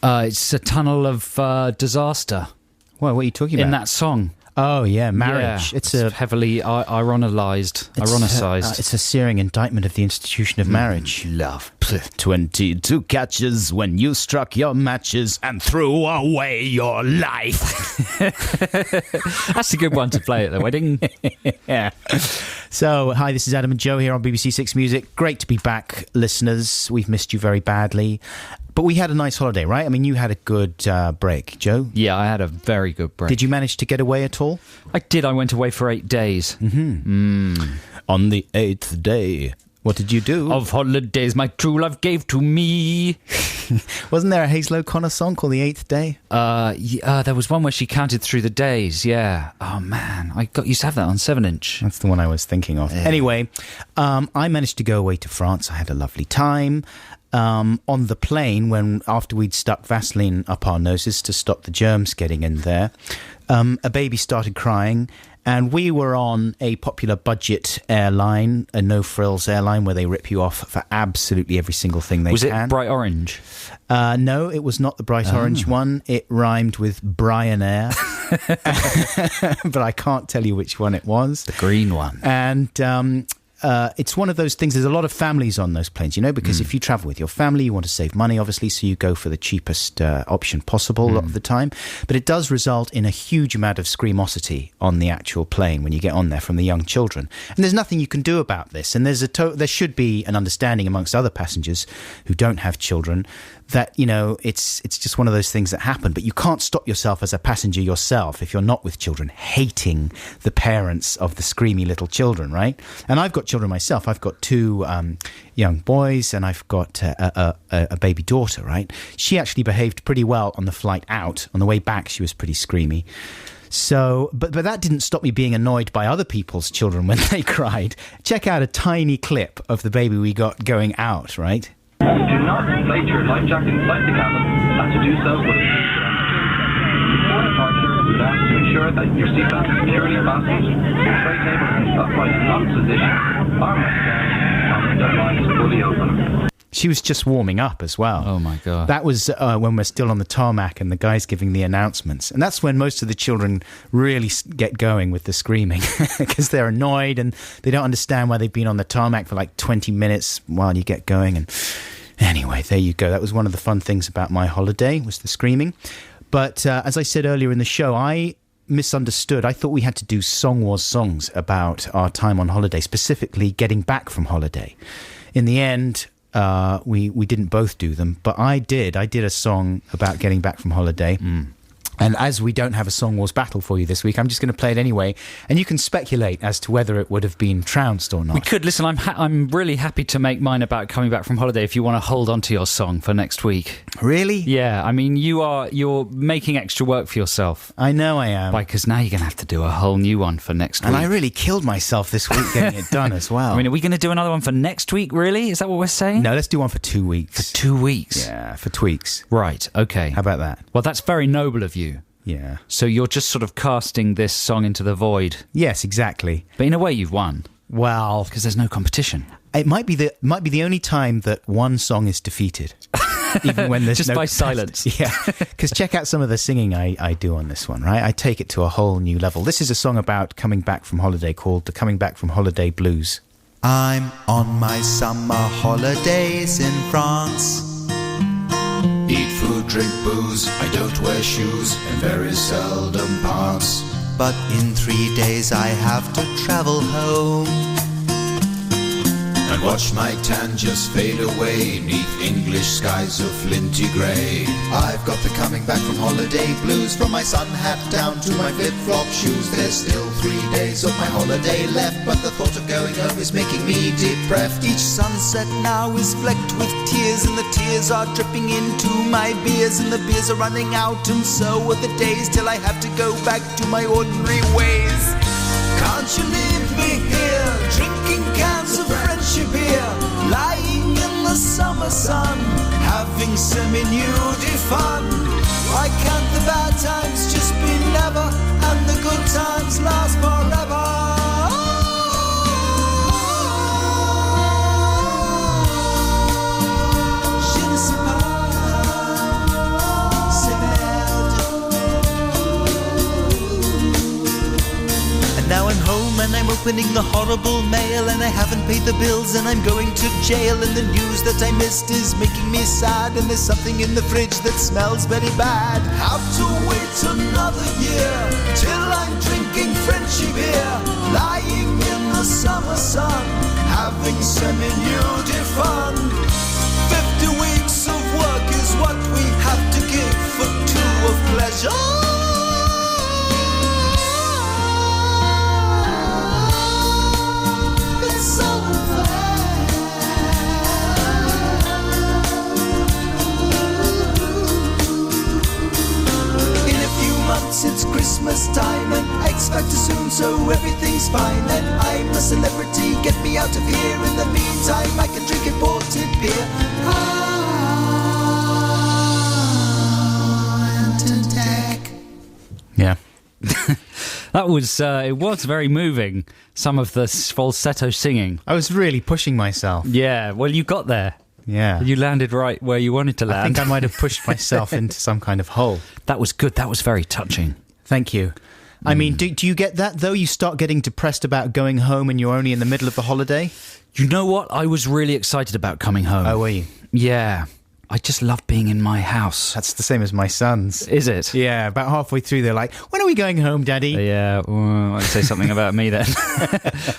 It's a tunnel of disaster. Well, what are you talking about? In that song. Oh, yeah, Marriage. Yeah, it's a heavily ironicized. It's a searing indictment of the institution of marriage. Love. 22 catches when you struck your matches and threw away your life. That's a good one to play at the wedding. Yeah. So, hi, this is Adam and Joe here on BBC Six Music. Great to be back, listeners. We've missed you very badly. But we had a nice holiday, right? I mean, you had a good break, Joe. Yeah, I had a very good break. Did you manage to get away at all? I did. I went away for 8 days. On the 8th day, what did you do? Of holidays my true love gave to me. Wasn't there a Hazel O'Connor song called The 8th Day? There was one where she counted through the days, yeah. Oh, man. I used to have that on 7-inch. That's the one I was thinking of. Yeah. Anyway, I managed to go away to France. I had a lovely time. On the plane, after we'd stuck Vaseline up our noses to stop the germs getting in there, a baby started crying, and we were on a popular budget airline, a no-frills airline, where they rip you off for absolutely every single thing they can. Was it bright orange? No, it was not the bright orange one. It rhymed with Brian Air, but I can't tell you which one it was. The green one. And it's one of those things. There's a lot of families on those planes, because if you travel with your family, you want to save money, obviously, so you go for the cheapest option possible a lot of the time. But it does result in a huge amount of screamosity on the actual plane when you get on there from the young children. And there's nothing you can do about this. And there should be an understanding amongst other passengers who don't have children that, it's just one of those things that happen. But you can't stop yourself as a passenger yourself, if you're not with children, hating the parents of the screamy little children, right? And I've got children myself. I've got two young boys and I've got a baby daughter, right? She actually behaved pretty well on the flight out. On the way back, she was pretty screamy. So, but that didn't stop me being annoyed by other people's children when they cried. Check out a tiny clip of the baby we got going out, right? Do not inflate your life jacket inside the cabin, and to do so would increase your altitude. Before departure, we would ask to ensure that your seatbelt is securely fastened, your tray table is upright in locked position, armrest down, and window line is fully open. She was just warming up as well. Oh, my God. That was when we're still on the tarmac and the guy's giving the announcements. And that's when most of the children really get going with the screaming because they're annoyed and they don't understand why they've been on the tarmac for like 20 minutes while you get going. And anyway, there you go. That was one of the fun things about my holiday, was the screaming. But as I said earlier in the show, I misunderstood. I thought we had to do Song Wars songs about our time on holiday, specifically getting back from holiday. In the end, we didn't both do them, but I did a song about getting back from holiday. And as we don't have a Song Wars battle for you this week, I'm just going to play it anyway, and you can speculate as to whether it would have been trounced or not. We could. Listen, I'm really happy to make mine about coming back from holiday if you want to hold on to your song for next week. Really? Yeah, I mean, you're making extra work for yourself. I know I am. Because now you're going to have to do a whole new one for next week. And I really killed myself this week getting it done as well. I mean, are we going to do another one for next week, really? Is that what we're saying? No, let's do one for 2 weeks. For 2 weeks? Yeah, for tweaks. Right, okay. How about that? Well, that's very noble of you. Yeah. So you're just sort of casting this song into the void. Yes, exactly. But in a way, you've won. Well, because there's no competition. It might be the only time that one song is defeated, even when there's just no by silence. Yeah, because check out some of the singing I do on this one. Right, I take it to a whole new level. This is a song about coming back from holiday called "The Coming Back from Holiday Blues." I'm on my summer holidays in France. Eat food, drink booze, I don't wear shoes, and very seldom pants. But in 3 days I have to travel home. And watch my tan just fade away neath English skies of flinty grey. I've got the coming back from holiday blues, from my sun hat down to my flip-flop shoes. There's still 3 days of my holiday left, but the thought of going home is making me depressed. Each sunset now is flecked with tears, and the tears are dripping into my beers, and the beers are running out, and so are the days till I have to go back to my ordinary ways. Can't you leave me here, drinking cans of friendship beer, lying in the summer sun, having semi-nudie fun? Why can't the bad times just be never, and the good times last forever? Je ne sais pas. Now I'm home and I'm opening the horrible mail, and I haven't paid the bills and I'm going to jail, and the news that I missed is making me sad, and there's something in the fridge that smells very bad. Have to wait another year till I'm drinking Frenchy beer, lying in the summer sun, having semi-nudie fun. 50 weeks of work is what we have to give for 2 of pleasure. It's Christmas time and I expect to soon, so everything's fine. And I'm a celebrity, get me out of here. In the meantime, I can drink imported beer. Yeah. That was, it was very moving, some of the falsetto singing. I was really pushing myself. Yeah, well, you got there. Yeah. You landed right where you wanted to land. I think I might have pushed myself into some kind of hole. That was good. That was very touching. Thank you. I mean, do you get that, though? You start getting depressed about going home and you're only in the middle of the holiday? You know what? I was really excited about coming home. Oh, were you? Yeah. I just love being in my house. That's the same as my sons. Is it? Yeah, about halfway through, they're like, when are we going home, Daddy? Yeah, well, I'd say something about me then.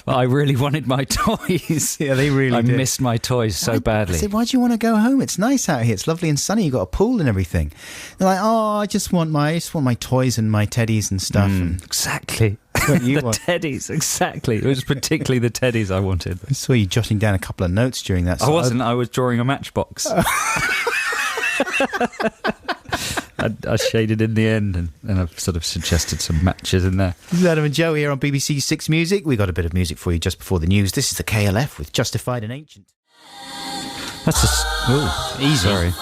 But I really wanted my toys. Yeah, they really did. I missed my toys so badly. I said, why do you want to go home? It's nice out here. It's lovely and sunny. You've got a pool and everything. They're like, oh, I just want my toys and my teddies and stuff. Exactly. What you the want. teddies, exactly. It was particularly the teddies I wanted. I saw you jotting down a couple of notes during that. I wasn't. I was drawing a matchbox. I shaded in the end and I've sort of suggested some matches in there. This is Adam and Joe here on BBC Six Music. We got a bit of music for you just before the news. This is the KLF with Justified and Ancient. That's easy. Sorry.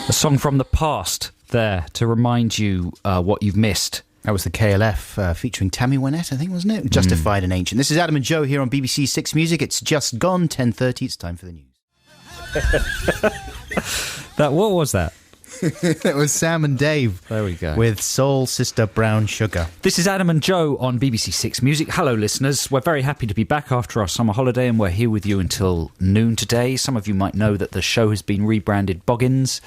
A song from the past there to remind you what you've missed. That was the KLF featuring Tammy Wynette, I think, wasn't it? Justified and Ancient. This is Adam and Joe here on BBC Six Music. It's just gone 10:30. It's time for the news. What was that? It was Sam and Dave. There we go. With Soul Sister Brown Sugar. This is Adam and Joe on BBC Six Music. Hello, listeners. We're very happy to be back after our summer holiday, and we're here with you until noon today. Some of you might know that the show has been rebranded Boggins,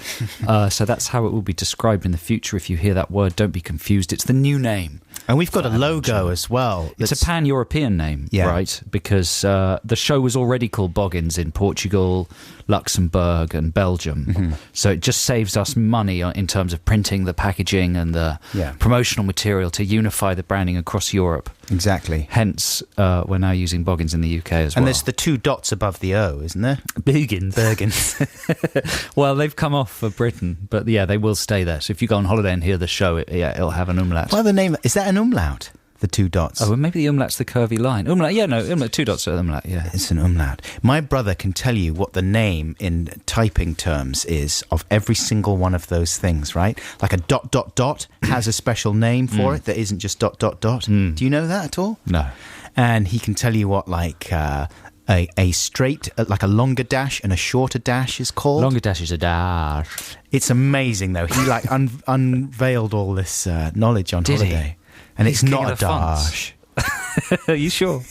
so that's how it will be described in the future. If you hear that word, don't be confused. It's the new name. And we've got a logo as well. It's a pan-European name, right? Because the show was already called Boggins in Portugal, Luxembourg and Belgium. So it just saves us money in terms of printing the packaging and the promotional material to unify the branding across Europe. Exactly. Hence, we're now using Boggins in the UK as well. And there's the two dots above the O, isn't there? Boggins. Well, they've come off for Britain, but yeah, they will stay there. So if you go on holiday and hear the show, it'll have an umlaut. Well, the name, is that an umlaut? The two dots. Oh, well, maybe the umlaut's the curvy line. Umlaut, umlaut, two dots are umlaut, yeah. It's an umlaut. My brother can tell you what the name in typing terms is of every single one of those things, right? Like a ... has a special name for it that isn't just ... Do you know that at all? No. And he can tell you what, like, a straight, like a longer dash and a shorter dash is called. Longer dash is a dash. It's amazing, though. He, like, unveiled all this knowledge on holiday. And it's not a dash. Are you sure?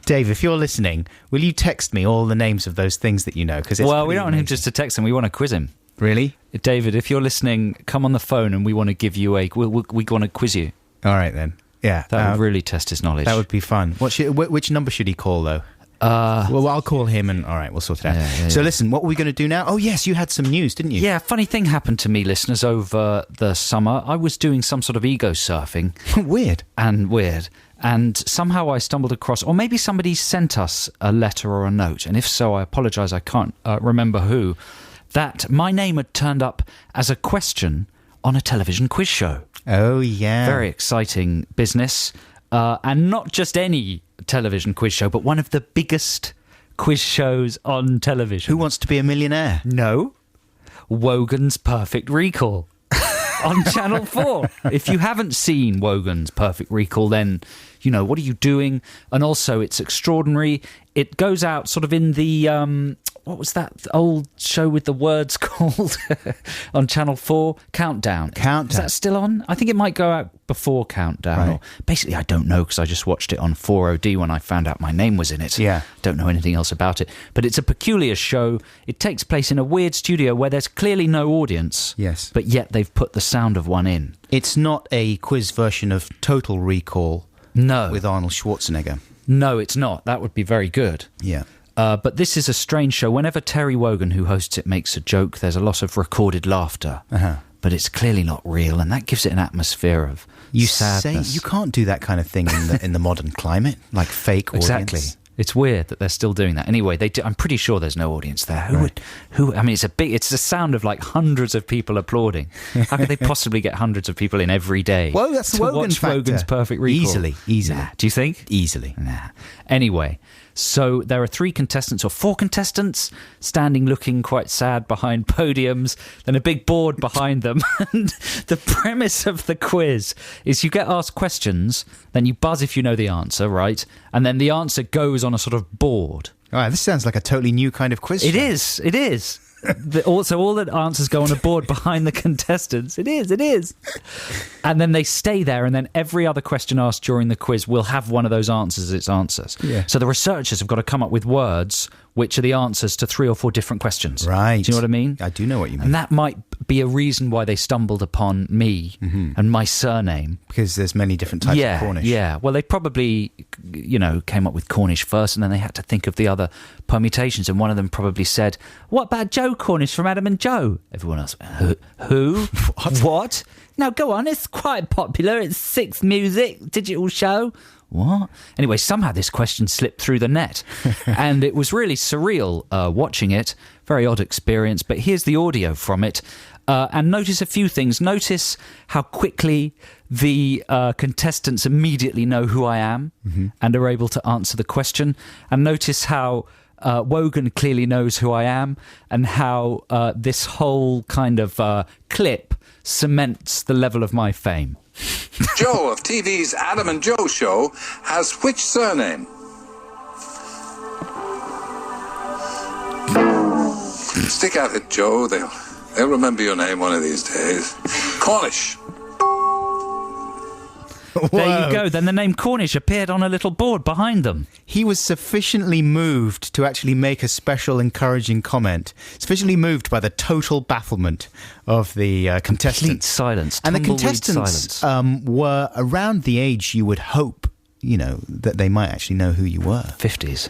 Dave, if you're listening, will you text me all the names of those things that you know? We don't want him just to text him. We want to quiz him. Really? David, if you're listening, come on the phone and we want to give you we want to quiz you. All right, then. Yeah. That would really test his knowledge. That would be fun. Which number should he call, though? Well, I'll call him and all right, we'll sort it out. So listen, what were we going to do now? Oh yes, you had some news, didn't you? Yeah, funny thing happened to me, listeners, over the summer. I was doing some sort of ego surfing. Weird. And somehow I stumbled across, or maybe somebody sent us a letter or a note, and if so, I apologise, I can't remember who, that my name had turned up as a question on a television quiz show. Oh, yeah. Very exciting business. And not just any television quiz show, but one of the biggest quiz shows on television. Who Wants to Be a Millionaire? No. Wogan's Perfect Recall on Channel 4. If you haven't seen Wogan's Perfect Recall, then, what are you doing? And also, it's extraordinary. It goes out sort of in the... what was that old show with the words called on Channel 4? Countdown. Is that still on? I think it might go out before Countdown. Right. Or basically, I don't know because I just watched it on 4OD when I found out my name was in it. Yeah. Don't know anything else about it. But it's a peculiar show. It takes place in a weird studio where there's clearly no audience. Yes. But yet they've put the sound of one in. It's not a quiz version of Total Recall. No. With Arnold Schwarzenegger. No, it's not. That would be very good. Yeah. But this is a strange show. Whenever Terry Wogan, who hosts it, makes a joke, there's a lot of recorded laughter. But it's clearly not real, and that gives it an atmosphere of sadness. You can't do that kind of thing in the modern climate, like fake audience. Exactly. It's weird that they're still doing that. Anyway, I'm pretty sure there's no audience there. I mean, it's the sound of like hundreds of people applauding. How could they possibly get hundreds of people in every day? Well, that's the Wogan factor. Wogan's Perfect Recall. Easily. Nah. Do you think? Easily. Nah. Anyway, so there are 4 contestants standing looking quite sad behind podiums, then a big board behind them. And the premise of the quiz is you get asked questions, then you buzz if you know the answer, right? And then the answer goes on a sort of board. All right, this sounds like a totally new kind of quiz show. It is. Also, all the answers go on a board behind the contestants. It is. And then they stay there, and then every other question asked during the quiz will have one of those answers as its answers. Yeah. So the researchers have got to come up with words which are the answers to 3 or 4 different questions. Right. Do you know what I mean? I do know what you mean. And that might be a reason why they stumbled upon me and my surname. Because there's many different types of Cornish. Yeah, well, they probably, came up with Cornish first, and then they had to think of the other permutations, and one of them probably said, "What about Joe Cornish from Adam and Joe?" Everyone else, who? What? Now, go on, it's quite popular. It's 6 Music, digital show. What? Anyway, somehow this question slipped through the net, and it was really surreal watching it. Very odd experience, but here's the audio from it. And notice a few things. Notice how quickly the contestants immediately know who I am and are able to answer the question. And notice how Wogan clearly knows who I am, and how this whole kind of clip cements the level of my fame. Joe of TV's Adam and Joe show has which surname? Stick at it, Joe. They'll remember your name one of these days. Cornish. There you go. Then the name Cornish appeared on a little board behind them. He was sufficiently moved to actually make a special encouraging comment. Sufficiently moved by the total bafflement of the contestants. Complete silence. And the contestants were around the age you would hope, that they might actually know who you were. 50s.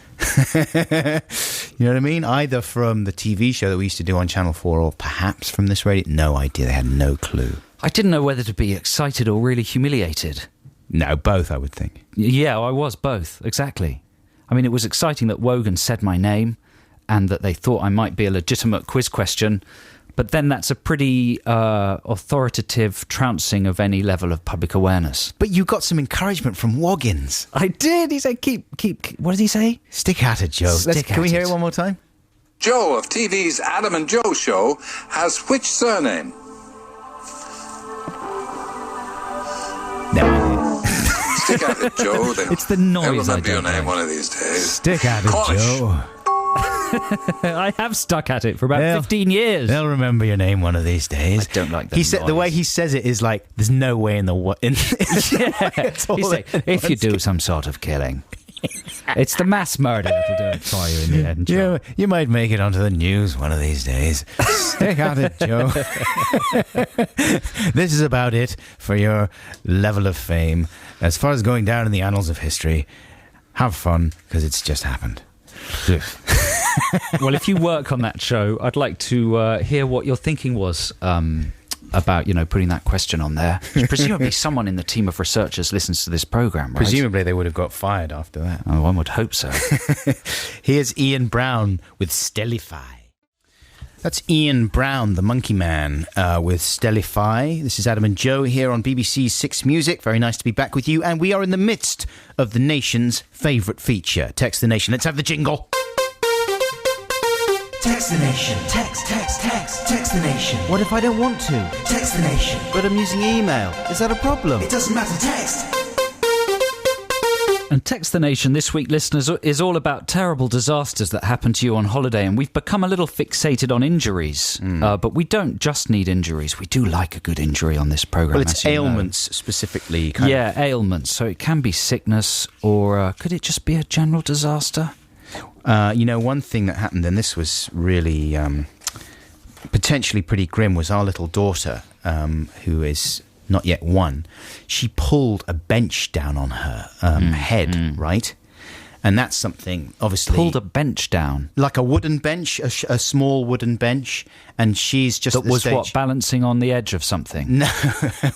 You know what I mean? Either from the TV show that we used to do on Channel 4 or perhaps from this radio. No idea. They had no clue. I didn't know whether to be excited or really humiliated. No, both, I would think. Yeah, I was both, exactly. I mean, it was exciting that Wogan said my name and that they thought I might be a legitimate quiz question, but then that's a pretty authoritative trouncing of any level of public awareness. But you got some encouragement from Woggins. I did. He said, keep, what did he say? Stick at it, Joe. Can we hear it one more time? Joe of TV's Adam and Joe show has which surname? No. Stick at it, Joe. It's the noise. They'll remember your name one of these days. Stick at it, Cornish. Joe. I have stuck at it for about 15 years. They'll remember your name one of these days. I don't like that. The way he says it is like, there's no way in the world. He's like, if you do some sort of killing. It's the mass murder that'll do it for you in the end, Joe. You might make it onto the news one of these days. Stick at it, Joe. This is about it for your level of fame. As far as going down in the annals of history, have fun, because it's just happened. Well, if you work on that show, I'd like to hear what your thinking was about, putting that question on there. Presumably someone in the team of researchers listens to this programme, right? Presumably they would have got fired after that. Oh, one would hope so. Here's Ian Brown with Stellify. That's Ian Brown, the Monkey Man, with Stellify. This is Adam and Joe here on BBC 6 Music. Very nice to be back with you. And we are in the midst of the nation's favourite feature. Text the Nation. Let's have the jingle. Text the Nation. Text the Nation. What if I don't want to? Text the Nation. But I'm using email. Is that a problem? It doesn't matter, text. And Text the Nation this week, listeners, is all about terrible disasters that happen to you on holiday. And we've become a little fixated on injuries. But we don't just need injuries. We do like a good injury on this programme. Well, it's ailments specifically. Yeah, ailments. So it can be sickness, or could it just be a general disaster? One thing that happened, and this was really potentially pretty grim, was our little daughter, who is not yet 1. She pulled a bench down on her head, right? And that's something, obviously... Pulled a bench down? Like a wooden bench, a small wooden bench, and she's just... That was what, balancing on the edge of something? No,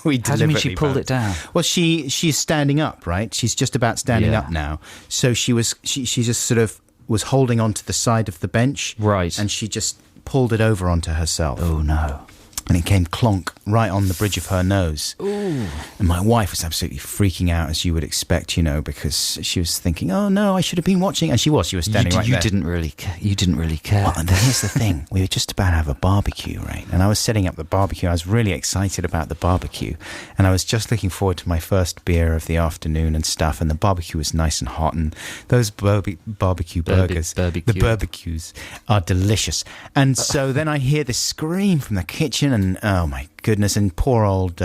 we deliberately... How do you mean she pulled it down? Well, she's standing up, right? She's just about standing up now. So she just sort of was holding onto the side of the bench. Right. And she just pulled it over onto herself. Oh, no. And it came clonk right on the bridge of her nose. Ooh. And my wife was absolutely freaking out, as you would expect, because she was thinking, oh no, I should have been watching. And she was standing right there. You didn't really care. Well, and here's the thing. We were just about to have a barbecue, right? And I was setting up the barbecue. I was really excited about the barbecue. And I was just looking forward to my first beer of the afternoon and stuff. And the barbecue was nice and hot. And those barbecue burgers, the barbecues, are delicious. And so then I hear this scream from the kitchen, and oh my goodness, and poor old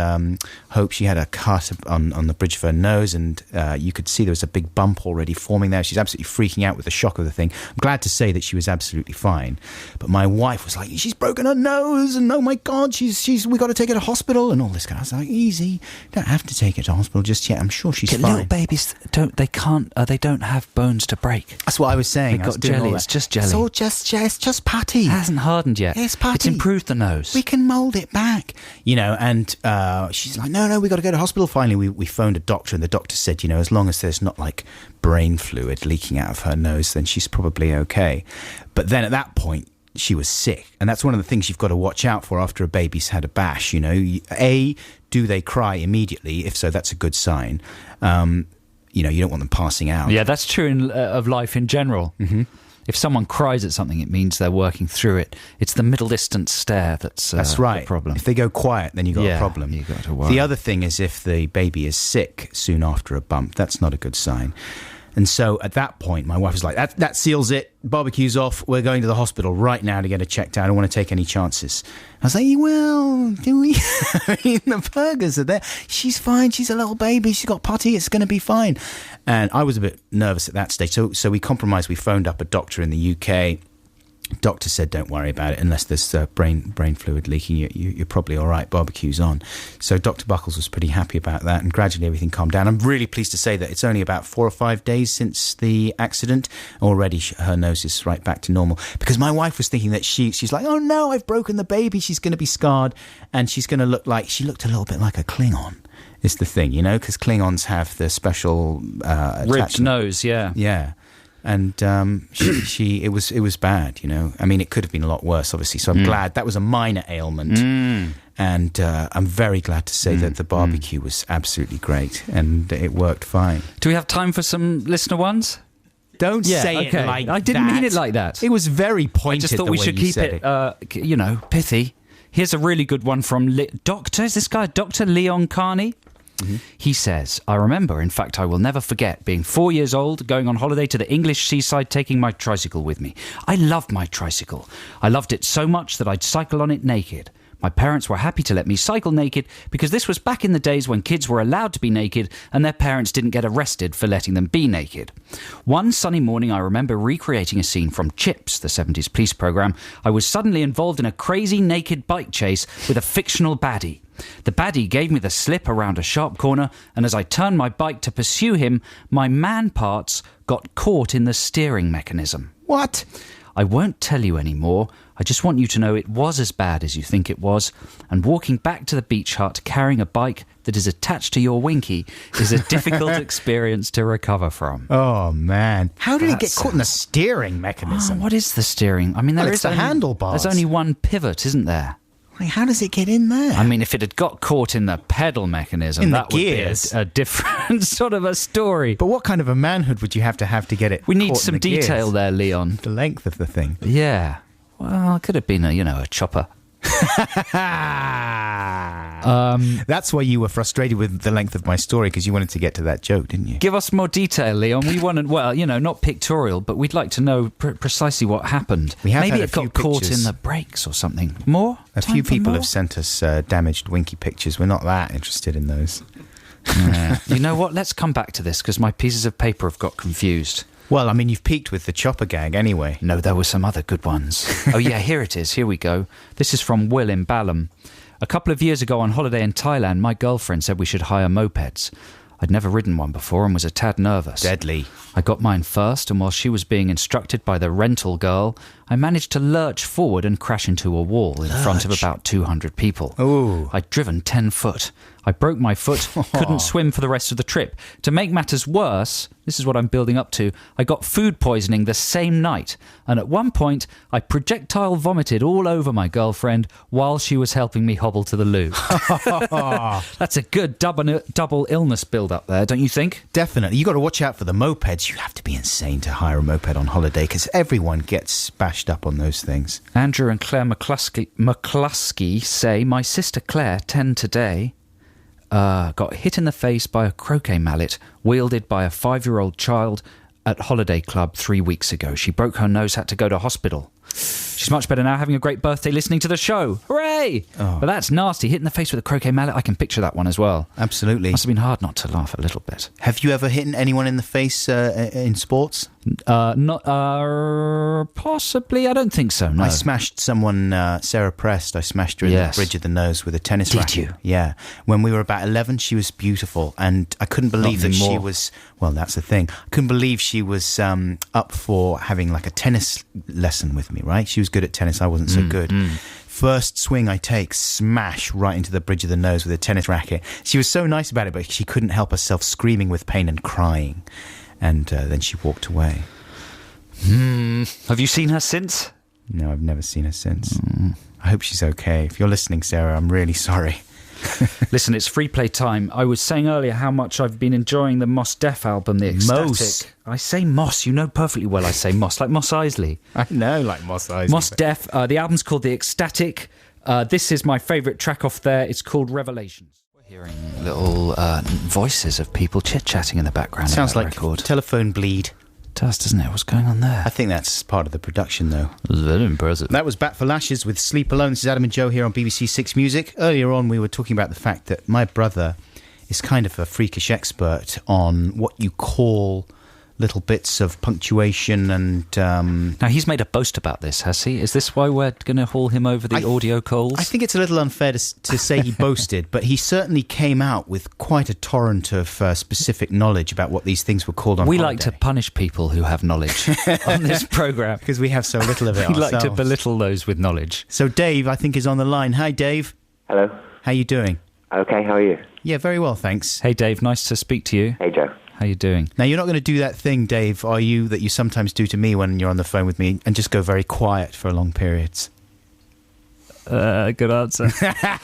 Hope, she had a cut on the bridge of her nose, and you could see there was a big bump already forming there. She's absolutely freaking out with the shock of the thing. I'm glad to say that she was absolutely fine, but my wife was like, she's broken her nose, and oh my God, we got to take her to hospital and all this kind of stuff. I was like, easy, don't have to take her to hospital just yet. I'm sure she's fine. Little babies they don't have bones to break. That's what I was saying. They've got jelly. It's just jelly. It's all just putty. It hasn't hardened yet. It's putty. It's improved the nose. We can mould it back. And she's like, no, we got to go to hospital. Finally, we phoned a doctor, and the doctor said, as long as there's not like brain fluid leaking out of her nose, then she's probably okay. But then at that point, she was sick. And that's one of the things you've got to watch out for after a baby's had a bash. Do they cry immediately? If so, that's a good sign. You don't want them passing out. Yeah, that's true of life in general. Mm-hmm. If someone cries at something, it means they're working through it. It's the middle distance stare that's right. The problem. If they go quiet, then you've got a problem. You've got to worry. The other thing is if the baby is sick soon after a bump, that's not a good sign. And so at that point, my wife was like, that seals it. Barbecue's off. We're going to the hospital right now to get her checked out. I don't want to take any chances. I was like, well, do we? I mean, the burgers are there. She's fine. She's a little baby. She's got putty. It's going to be fine. And I was a bit nervous at that stage. So we compromised. We phoned up a doctor in the UK. Doctor said, don't worry about it. Unless there's brain fluid leaking, you're probably all right. Barbecue's on. So Dr. Buckles was pretty happy about that, and gradually everything calmed down. I'm really pleased to say that it's only about 4 or 5 days since the accident. Already her nose is right back to normal, because my wife was thinking that she's like, oh no, I've broken the baby. She's going to be scarred, and she's going to look like, she looked a little bit like a Klingon. Is the thing, because Klingons have the special ribbed nose, yeah. And it was bad, I mean, it could have been a lot worse, obviously. So I'm glad that was a minor ailment, and I'm very glad to say that the barbecue was absolutely great, and it worked fine. Do we have time for some listener ones? Don't say it like that. I didn't mean it like that. It was very pointed. I just thought we should keep it, pithy. Here's a really good one from Doctor. Is this guy Dr. Leon Carney? Mm-hmm. He says, I remember, in fact, I will never forget being 4 years old, going on holiday to the English seaside, taking my tricycle with me. I loved my tricycle. I loved it so much that I'd cycle on it naked. My parents were happy to let me cycle naked because this was back in the days when kids were allowed to be naked and their parents didn't get arrested for letting them be naked. One sunny morning, I remember recreating a scene from Chips, the 70s police programme. I was suddenly involved in a crazy naked bike chase with a fictional baddie. The baddie gave me the slip around a sharp corner, and as I turned my bike to pursue him, my man parts got caught in the steering mechanism. What? I won't tell you any more. I just want you to know it was as bad as you think it was, and walking back to the beach hut carrying a bike that is attached to your winky is a difficult experience to recover from. Oh, man. How did it get caught in the steering mechanism? What is the steering? I mean, it's the handlebars. There's only one pivot, isn't there? Like, how does it get in there? I mean, if it had got caught in the pedal mechanism, that would be a different sort of a story. But what kind of a manhood would you have to get it? We need some detail there, Leon. The length of the thing. Yeah. Well, it could have been a chopper. That's why you were frustrated with the length of my story, because you wanted to get to that joke, didn't you? Give us more detail, Leon. We want to, not pictorial, but we'd like to know precisely what happened. Maybe it got caught in the brakes or something. More? A few people have sent us damaged winky pictures. We're not that interested in those. You know what? Let's come back to this, because my pieces of paper have got confused. Well, I mean, you've peaked with the chopper gag anyway. No, there were some other good ones. Oh, yeah, here it is. Here we go. This is from Will in Balham. A couple of years ago on holiday in Thailand, my girlfriend said we should hire mopeds. I'd never ridden one before and was a tad nervous. Deadly. I got mine first, and while she was being instructed by the rental girl, I managed to lurch forward and crash into a wall in front of about 200 people. Ooh. I'd driven 10 foot. I broke my foot, couldn't swim for the rest of the trip. To make matters worse, this is what I'm building up to, I got food poisoning the same night, and at one point I projectile vomited all over my girlfriend while she was helping me hobble to the loo. That's a good double illness build up there, don't you think? Definitely. You got to watch out for the mopeds. You have to be insane to hire a moped on holiday because everyone gets bashed up on those things. Andrew and Claire McCluskey say, my sister Claire, 10 today, got hit in the face by a croquet mallet wielded by a 5-year-old child at Holiday Club 3 weeks ago. She broke her nose, had to go to hospital. She's much better now, having a great birthday listening to the show. Hooray! Oh. But that's nasty. Hit in the face with a croquet mallet. I can picture that one as well. Absolutely. Must have been hard not to laugh a little bit. Have you ever hit anyone in the face in sports? Possibly. I don't think so, no. I smashed someone, Sarah Prest. I smashed her in the bridge of the nose with a tennis racket. Did you? Yeah. When we were about 11, she was beautiful. And I couldn't believe that she was... Well, that's the thing. I couldn't believe she was up for having like a tennis lesson with me, right? She was good at tennis. I wasn't so good. First swing I take, smash right into the bridge of the nose with a tennis racket. She was so nice about it, but she couldn't help herself screaming with pain and crying. And then she walked away. Have you seen her since? No, I've never seen her since. I hope she's okay. If you're listening, Sarah, I'm really sorry. Listen, it's free play time. I was saying earlier how much I've been enjoying the Mos Def album, The Ecstatic. Mos. I say Moss. You know perfectly well I say Moss, like Mos Eisley. I know, like Mos Eisley. Mos Def. The album's called The Ecstatic. This is my favourite track off there. It's called Revelations. We're hearing little voices of people chit-chatting in the background. Sounds like record. telephone bleed. It does, doesn't it? What's going on there? I think that's part of the production, though. It was very impressive. That was Bat for Lashes with Sleep Alone. This is Adam and Joe here on BBC Six Music. Earlier on, we were talking about the fact that my brother is kind of a freakish expert on what you call little bits of punctuation and... Now, he's made a boast about this, has he? Is this why we're going to haul him over the audio coals? I think it's a little unfair to say he boasted, but he certainly came out with quite a torrent of specific knowledge about what these things were called on We holiday. like to punish people who have knowledge on this programme. Because we have so little of it We ourselves. like to belittle those with knowledge. So Dave, I think, is on the line. Hi, Dave. Hello. How you doing? Okay, how are you? Yeah, very well, thanks. Hey, Dave, nice to speak to you. Hey, Joe. How you doing? Now, you're not going to do that thing, Dave, are you, that you sometimes do to me when you're on the phone with me and just go very quiet for long periods? Good answer.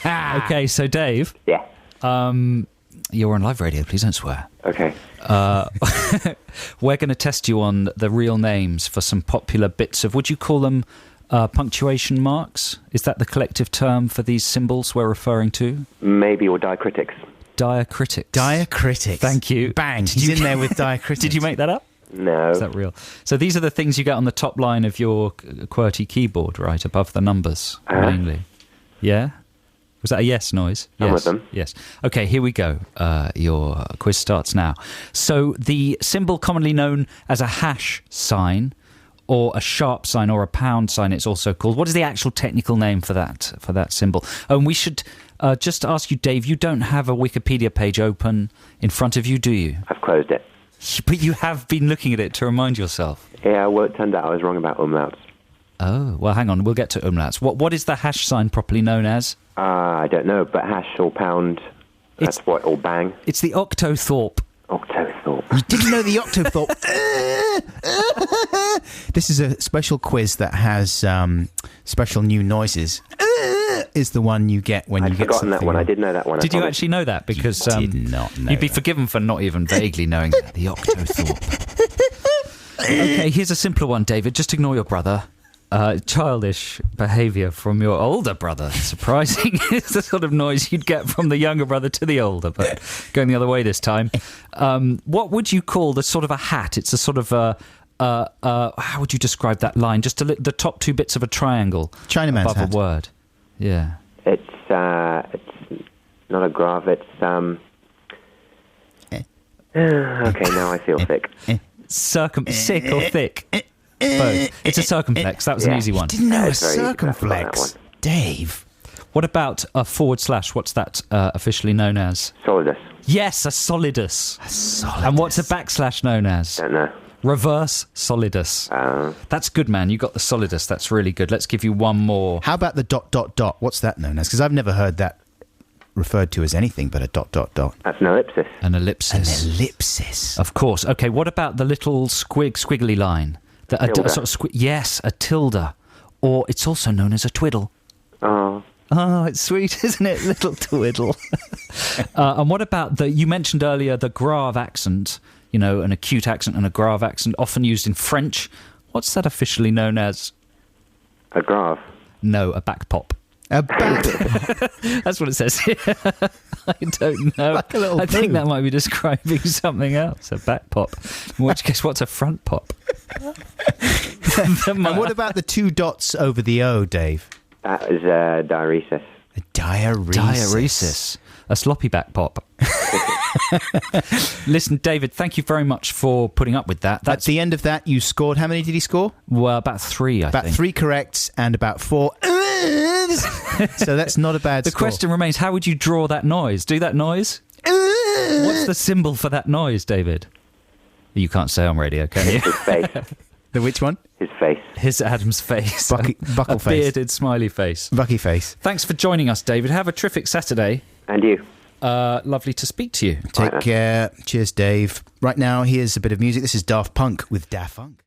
Okay, so Dave. Yeah. You're on live radio, please don't swear. Okay. We're going to test you on the real names for some popular bits of, would you call them punctuation marks? Is that the collective term for these symbols we're referring to? Maybe, or diacritics. Diacritics. Diacritics. Thank you. Bang. He's in there with diacritics. Did you make that up? No. Is that real? So these are the things you get on the top line of your QWERTY keyboard, right, above the numbers, mainly. Yeah? Was that a yes noise? Some Yes. of them. Yes. Okay, here we go. Your quiz starts now. So the symbol commonly known as a hash sign, or a sharp sign, or a pound sign, it's also called. What is the actual technical name for that symbol? And we should just ask you, Dave, you don't have a Wikipedia page open in front of you, do you? I've closed it. But you have been looking at it to remind yourself. Yeah, well, it turned out I was wrong about umlauts. Oh, well, hang on. We'll get to umlauts. What is the hash sign properly known as? I don't know, but hash or pound, that's what, or bang. It's the octothorpe. Octothorpe. You didn't know the octothorpe? This is a special quiz that has special new noises. Is the one you get when you get something. I'd forgotten that one. I did know that one. Did you actually know that? Because you did not know you'd be that. forgiven for not even vaguely knowing that. The octothorpe. Okay, here's a simpler one, David. Just ignore your brother. Childish behaviour from your older brother. Surprising is the sort of noise you'd get from the younger brother to the older, but going the other way this time. What would you call the sort of a hat? It's a sort of how would you describe that line? Just the top two bits of a triangle Chinaman's above hat. a word. Yeah. It's not a grav, it's... Okay, now I feel thick. Sick or thick? Both. It's a circumflex. That was an easy one. Didn't know a That's very easy. circumflex. That's not Dave. What about a / What's that officially known as? Solidus. Yes, a solidus. And what's a / known as? Don't know. Reverse solidus. That's good, man. You got the solidus. That's really good. Let's give you one more. How about the ... What's that known as? Because I've never heard that referred to as anything but a ... That's an ellipsis. An ellipsis. An ellipsis. Of course. Okay, what about the little squiggly line? Tilde. Yes, a tilde. Or it's also known as a twiddle. Oh. Oh, it's sweet, isn't it? Little twiddle. And what about you mentioned earlier the grave accent, an acute accent and a grave accent, often used in French. What's that officially known as? A grave. No, a back pop. A back. That's what it says here. I don't know. Like a little I think that might be describing something else. A back pop. In which case, what's a front pop? And what about the 2 dots over the O, Dave? That is a diuresis. A diuresis. Diuresis. A sloppy back pop. Listen, David, thank you very much for putting up with that. At the end of that, you scored... How many did he score? Well, about 3, I think. About 3 corrects and about 4... So that's not a bad score. The question remains, how would you draw that noise? Do that noise? What's the symbol for that noise, David? You can't say on radio, can you? His face. The which one? His face. His Adam's face. Buckle a face. Bearded smiley face. Bucky face. Thanks for joining us, David. Have a terrific Saturday. And you. Lovely to speak to you. Take care. Cheers, Dave. Right now, here's a bit of music. This is Daft Punk with Daft Funk.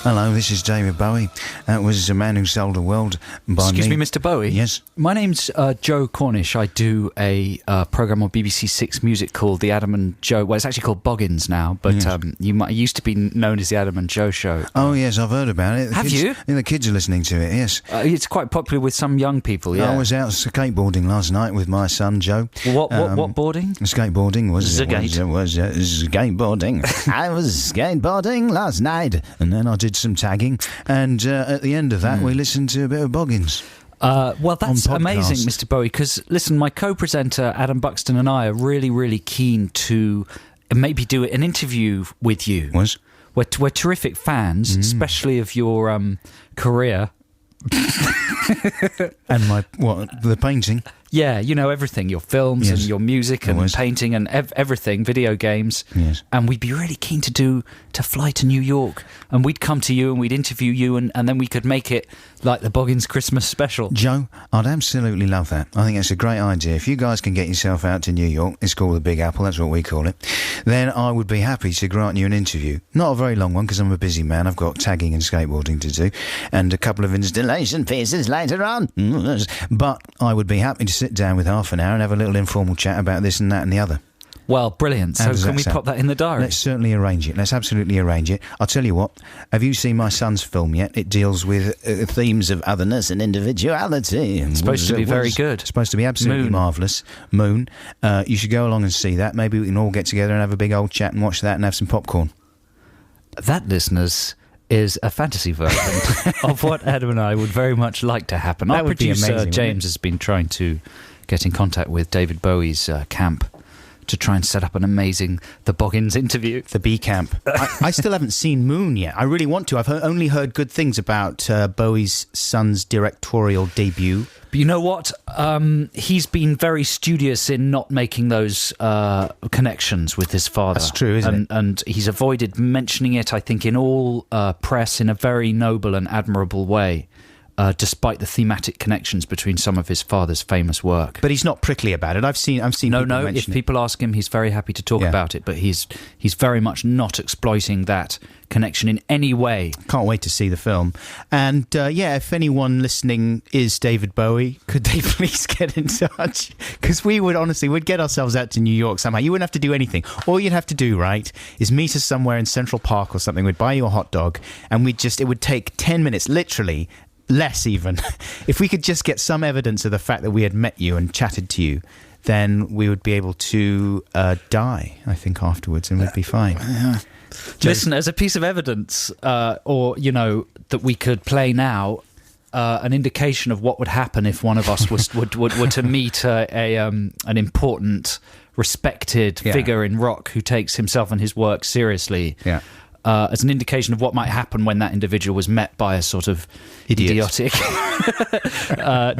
Hello, this is David Bowie. That was a man who sold the world by Excuse me, Mr. Bowie? Yes? My name's Joe Cornish. I do a programme on BBC Six Music called The Adam and Joe... Well, it's actually called Boggins now, but it used to be known as The Adam and Joe Show. Oh, yes, I've heard about it. Have you? Yeah, the kids are listening to it, yes. It's quite popular with some young people, yeah. I was out skateboarding last night with my son, Joe. What boarding? Skateboarding was skateboarding. I was skateboarding last night, and then I did some tagging, and at the end of that, we listened to a bit of Boggins. Well, that's amazing, Mr. Bowie, because, listen, my co-presenter, Adam Buxton, and I are really, really keen to maybe do an interview with you. We're terrific fans, especially of your career. And the painting? Yeah, everything, your films and your music and painting and everything, video games. Yes. And we'd be really keen to fly to New York, and we'd come to you and we'd interview you, and then we could make it like the Boggins Christmas special. Joe, I'd absolutely love that. I think it's a great idea. If you guys can get yourself out to New York, it's called the Big Apple, that's what we call it, then I would be happy to grant you an interview. Not a very long one, because I'm a busy man. I've got tagging and skateboarding to do, and a couple of installation pieces later on. But I would be happy to sit down with half an hour and have a little informal chat about this and that and the other. Well, brilliant. So can we pop that in the diary? Let's certainly arrange it. Let's absolutely arrange it. I'll tell you what, have you seen my son's film yet? It deals with themes of otherness and individuality. It's supposed to be very good. It's supposed to be absolutely marvellous. Moon. You should go along and see that. Maybe we can all get together and have a big old chat and watch that and have some popcorn. That, listeners, is a fantasy version of what Adam and I would very much like to happen. Our producer, James, has been trying to get in contact with David Bowie's camp to try and set up an amazing The Boggins interview. The B camp. I still haven't seen Moon yet. I really want to. I've only heard good things about Bowie's son's directorial debut. But you know what? He's been very studious in not making those connections with his father. That's true, isn't it? And he's avoided mentioning it, I think, in all press in a very noble and admirable way. Despite the thematic connections between some of his father's famous work. But he's not prickly about it. I've seen people mention if people ask him, he's very happy to talk about it, but he's very much not exploiting that connection in any way. Can't wait to see the film. And if anyone listening is David Bowie, could they please get in touch? Because we'd get ourselves out to New York somehow. You wouldn't have to do anything. All you'd have to do, right, is meet us somewhere in Central Park or something. We'd buy you a hot dog, and it would take 10 minutes, literally, less even. If we could just get some evidence of the fact that we had met you and chatted to you, then we would be able to die, I think, afterwards, and we'd be fine. Listen, as a piece of evidence, that we could play now, an indication of what would happen if one of us were to meet an important, respected figure in rock who takes himself and his work seriously. Yeah. As an indication of what might happen when that individual was met by a sort of idiotic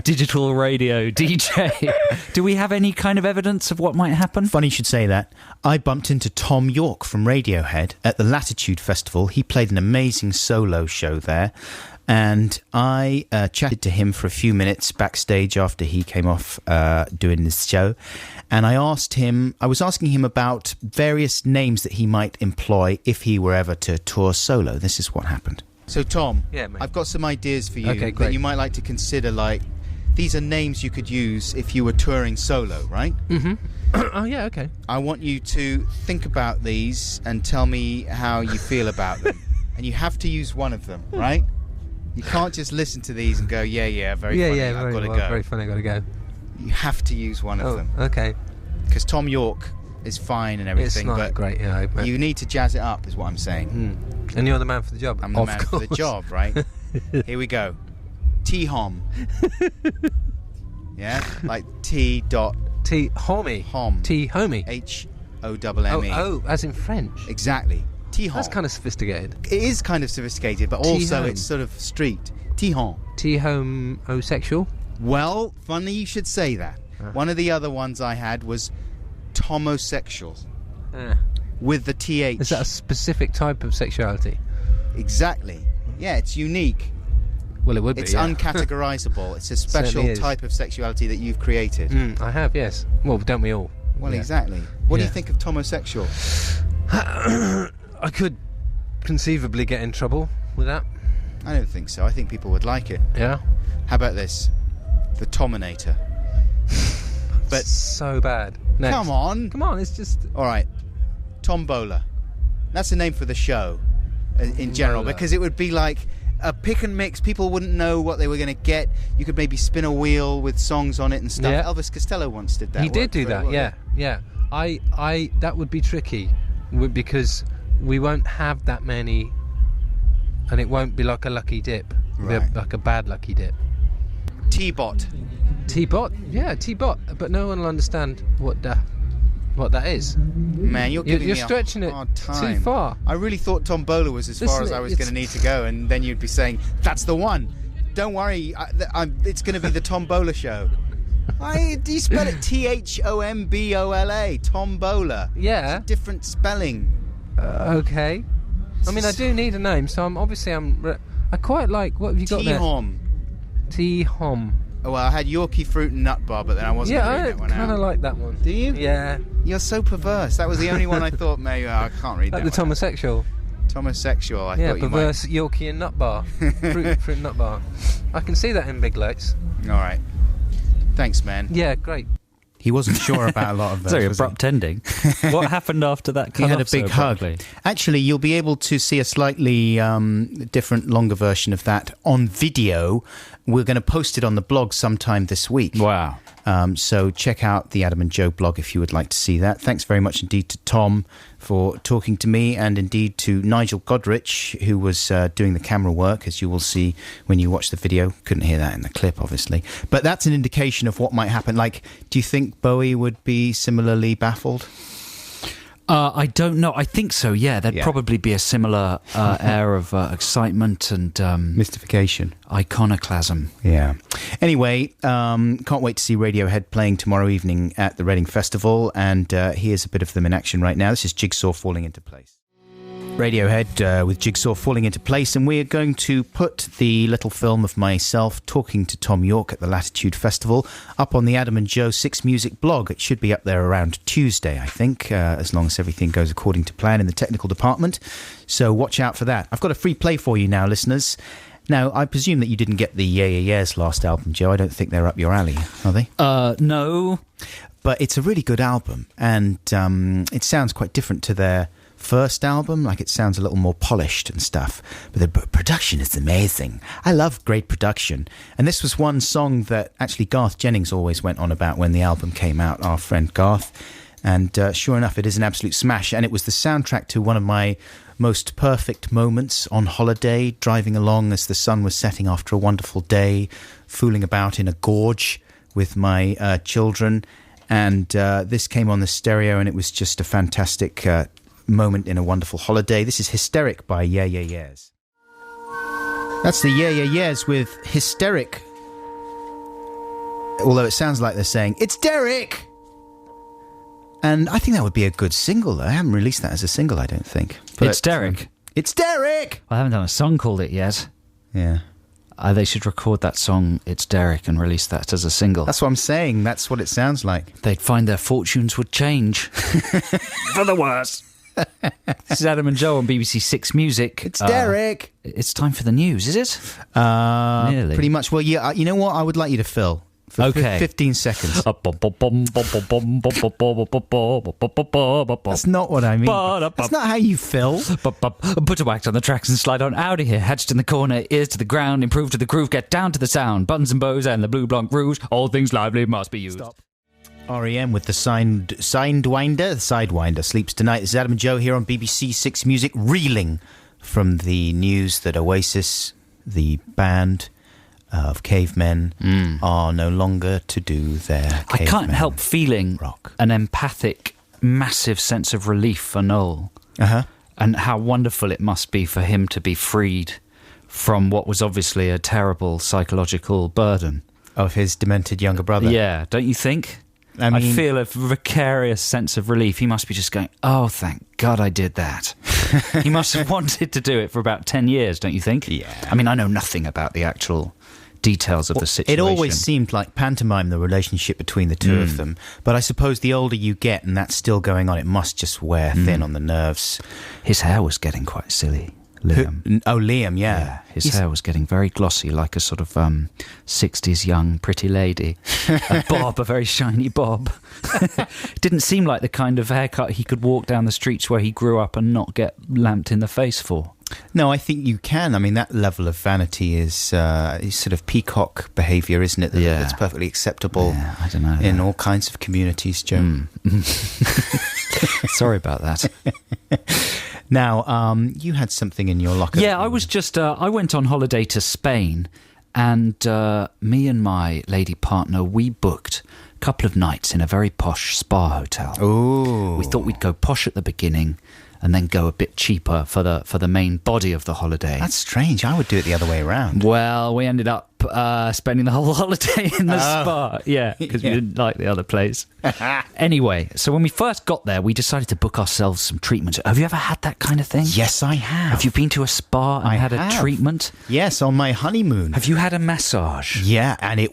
digital radio DJ. Do we have any kind of evidence of what might happen? Funny you should say that. I bumped into Tom Yorke from Radiohead at the Latitude Festival. He played an amazing solo show there. And I chatted to him for a few minutes backstage after he came off doing this show. And I was asking him about various names that he might employ if he were ever to tour solo. This is what happened. So, Tom, yeah, mate. I've got some ideas for you great. that you might like to consider. Like, these are names you could use if you were touring solo, right? Mm-hmm. Oh, yeah, okay. I want you to think about these and tell me how you feel about them. And you have to use one of them, right? You can't just listen to these and go, very funny, I've got to go. Very funny, I've got to go. You have to use one of them. Okay. Because Tom Yorke is fine and everything, it's not but great, you need to jazz it up, is what I'm saying. And you're the man for the job. I'm the man for the job, right? Here we go. T-hom. Yeah? Like T-dot... T-homie. Hom. T-homie. H-O-M-M-E. Oh, as in French. Exactly. T-hom. That's kind of sophisticated. It is kind of sophisticated, but also it's sort of street. T-hom. T-homosexual? Well, funny you should say that. One of the other ones I had was tomosexual. With the TH. Is that a specific type of sexuality? Exactly. Yeah, it's unique. Well, it would be, It's uncategorizable. It's a special type of sexuality that you've created. I have, yes. Well, don't we all? Well, exactly. What do you think of tomosexual? I could conceivably get in trouble with that. I don't think so. I think people would like it. Yeah? How about this? The Tominator. But so bad. Next. Come on, it's just... All right. Tombola. That's the name for the show in general, because it would be like a pick and mix. People wouldn't know what they were going to get. You could maybe spin a wheel with songs on it and stuff. Yeah. Elvis Costello once did that. He did do that, yeah. I that would be tricky because we won't have that many, and it won't be like a lucky dip. It'll be like a bad lucky dip. T-bot. T-bot? Yeah, T-bot. But no one will understand what that is. Man, you're stretching a it hard time. too far. I really thought Tombola was as far as I was going to need to go, and then you'd be saying, that's the one. Don't worry, it's going to be the Tombola show. Do you spell it T-H-O-M-B-O-L-A? Tombola. Yeah. It's a different spelling. Okay. I mean, I do need a name, so I quite like... What have you got there? T-hom. T-hom. Oh, well, I had Yorkie fruit and nut bar, but then I wasn't going to read that one out. Yeah, I kind of like that one. Do you? Yeah. You're so perverse. That was the only one I thought, maybe I can't read that Like the one. Tomosexual, I thought you might... perverse Yorkie and nut bar. fruit and nut bar. I can see that in big lights. All right. Thanks, man. Yeah, great. He wasn't sure about a lot of those. Very abrupt ending. What happened after that? He had a big hug. Actually, you'll be able to see a slightly different, longer version of that on video. We're going to post it on the blog sometime this week. Wow. So check out the Adam and Joe blog if you would like to see that. Thanks very much indeed to Tom for talking to me, and indeed to Nigel Godrich, who was doing the camera work, as you will see when you watch the video. Couldn't hear that in the clip, obviously. But that's an indication of what might happen. Like, do you think Bowie would be similarly baffled? I don't know. I think so, yeah. There'd probably be a similar air of excitement and... mystification. Iconoclasm. Yeah. Anyway, can't wait to see Radiohead playing tomorrow evening at the Reading Festival, and here's a bit of them in action right now. This is Jigsaw Falling Into Place. Radiohead with Jigsaw Falling Into Place, and we're going to put the little film of myself talking to Tom Yorke at the Latitude Festival up on the Adam and Joe 6 Music blog. It should be up there around Tuesday, I think, as long as everything goes according to plan in the technical department. So watch out for that. I've got a free play for you now, listeners. Now, I presume that you didn't get the Yeah Yeah Yeah's last album, Joe. I don't think they're up your alley, are they? No. But it's a really good album, and it sounds quite different to their first album. Like, it sounds a little more polished and stuff, but the production is amazing. I love great production, and this was one song that actually Garth Jennings always went on about when the album came out, our friend Garth, and sure enough, it is an absolute smash, and it was the soundtrack to one of my most perfect moments on holiday, driving along as the sun was setting after a wonderful day, fooling about in a gorge with my children, and this came on the stereo, and it was just a fantastic moment in a wonderful holiday. This is Hysteric by Yeah Yeah Yeahs. That's the Yeah Yeah Yeahs with Hysteric. Although it sounds like they're saying, it's Derek! And I think that would be a good single, though. I haven't released that as a single, I don't think. But it's Derek. It's Derek! I haven't done a song called it yet. Yeah. They should record that song, It's Derek, and release that as a single. That's what I'm saying. That's what it sounds like. They'd find their fortunes would change. For the worse. This is Adam and Joe on BBC Six Music. It's Derek. It's time for the news, is it? Nearly. Pretty much. Well, yeah, you know what? I would like you to fill. For 15 seconds. That's not what I mean. That's not how you fill. Put a wax on the tracks and slide on out of here. Hatched in the corner, ears to the ground, improve to the groove, get down to the sound. Buttons and bows and the blue blanc rouge. All things lively must be used. Stop. REM with the Sidewinder sleeps tonight. This is Adam and Joe here on BBC Six Music, reeling from the news that Oasis, the band of cavemen, are no longer to do their I can't help feeling rock. An empathic, massive sense of relief for Noel. And how wonderful it must be for him to be freed from what was obviously a terrible psychological burden. Of his demented younger brother. Yeah, don't you think? I feel a vicarious sense of relief. He must be just going, oh, thank God I did that. He must have wanted to do it for about 10 years, don't you think? Yeah. I mean, I know nothing about the actual details of the situation. It always seemed like pantomime, the relationship between the two of them. But I suppose the older you get and that's still going on, it must just wear thin on the nerves. His hair was getting quite silly. Liam. Liam, yeah. His hair was getting very glossy, like a sort of 60s young pretty lady. A bob, a very shiny bob. Didn't seem like the kind of haircut he could walk down the streets where he grew up and not get lamped in the face for. No, I think you can. I mean, that level of vanity is sort of peacock behaviour, isn't it? That's perfectly acceptable I don't know, in all kinds of communities, Joe. Sorry about that. Now, you had something in your locker. Yeah, I was just... I went on holiday to Spain, and me and my lady partner, we booked a couple of nights in a very posh spa hotel. Ooh. We thought we'd go posh at the beginning and then go a bit cheaper for the main body of the holiday. That's strange. I would do it the other way around. Well, we ended up spending the whole holiday in the spa. Yeah, because we didn't like the other place. Anyway, so when we first got there, we decided to book ourselves some treatment. Have you ever had that kind of thing? Yes, I have. Have you been to a spa and had a treatment? Yes, on my honeymoon. Have you had a massage? Yeah, and it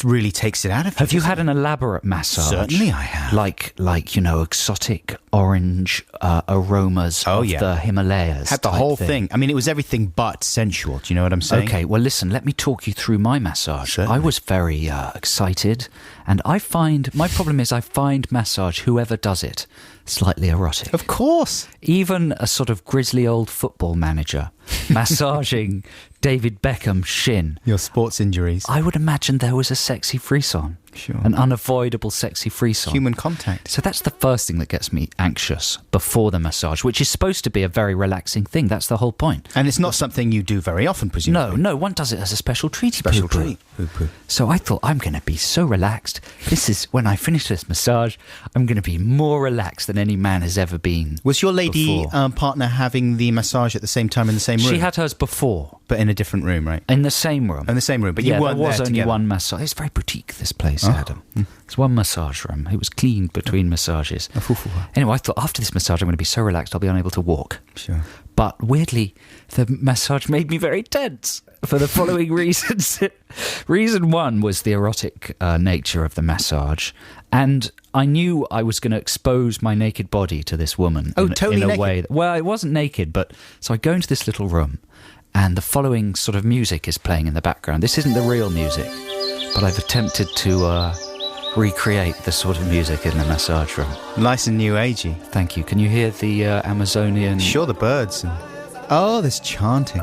really takes it out of you. Have you had an elaborate massage? Certainly I have. Like exotic orange aromas of the Himalayas. Had the whole thing. I mean, it was everything but sensual. Do you know what I'm saying? Okay, well, listen, let me talk you through my massage. Certainly. I was very excited, and my problem is I find massage, whoever does it, slightly erotic. Of course. Even a sort of grisly old football manager massaging David Beckham's shin. Your sports injuries. I would imagine there was a sexy frisson. Sure. An unavoidable sexy frisson. Human contact. So that's the first thing that gets me anxious before the massage, which is supposed to be a very relaxing thing. That's the whole point. And it's not something you do very often, presumably. No, one does it as a special treat. Special treat. Poo-poo. So I thought, I'm going to be so relaxed. This is, when I finish this massage, I'm going to be more relaxed than any man has ever been. Was your lady partner having the massage at the same time in the same room? She had hers before. But in a different room, right? In the same room. In the same room, but you weren't there there was only together. one massage. It's very boutique, this place, Adam. It's one massage room. It was cleaned between massages. Anyway, I thought, after this massage, I'm going to be so relaxed I'll be unable to walk. Sure. But weirdly, the massage made me very tense for the following reasons. Reason one was the erotic nature of the massage. And I knew I was going to expose my naked body to this woman totally in a naked. way. Well, it wasn't naked, but so I go into this little room and the following sort of music is playing in the background. This isn't the real music, but I've attempted to recreate the sort of music in the massage room. Nice and new agey. Thank you. Can you hear the Amazonian... Sure, the birds. Oh, there's chanting.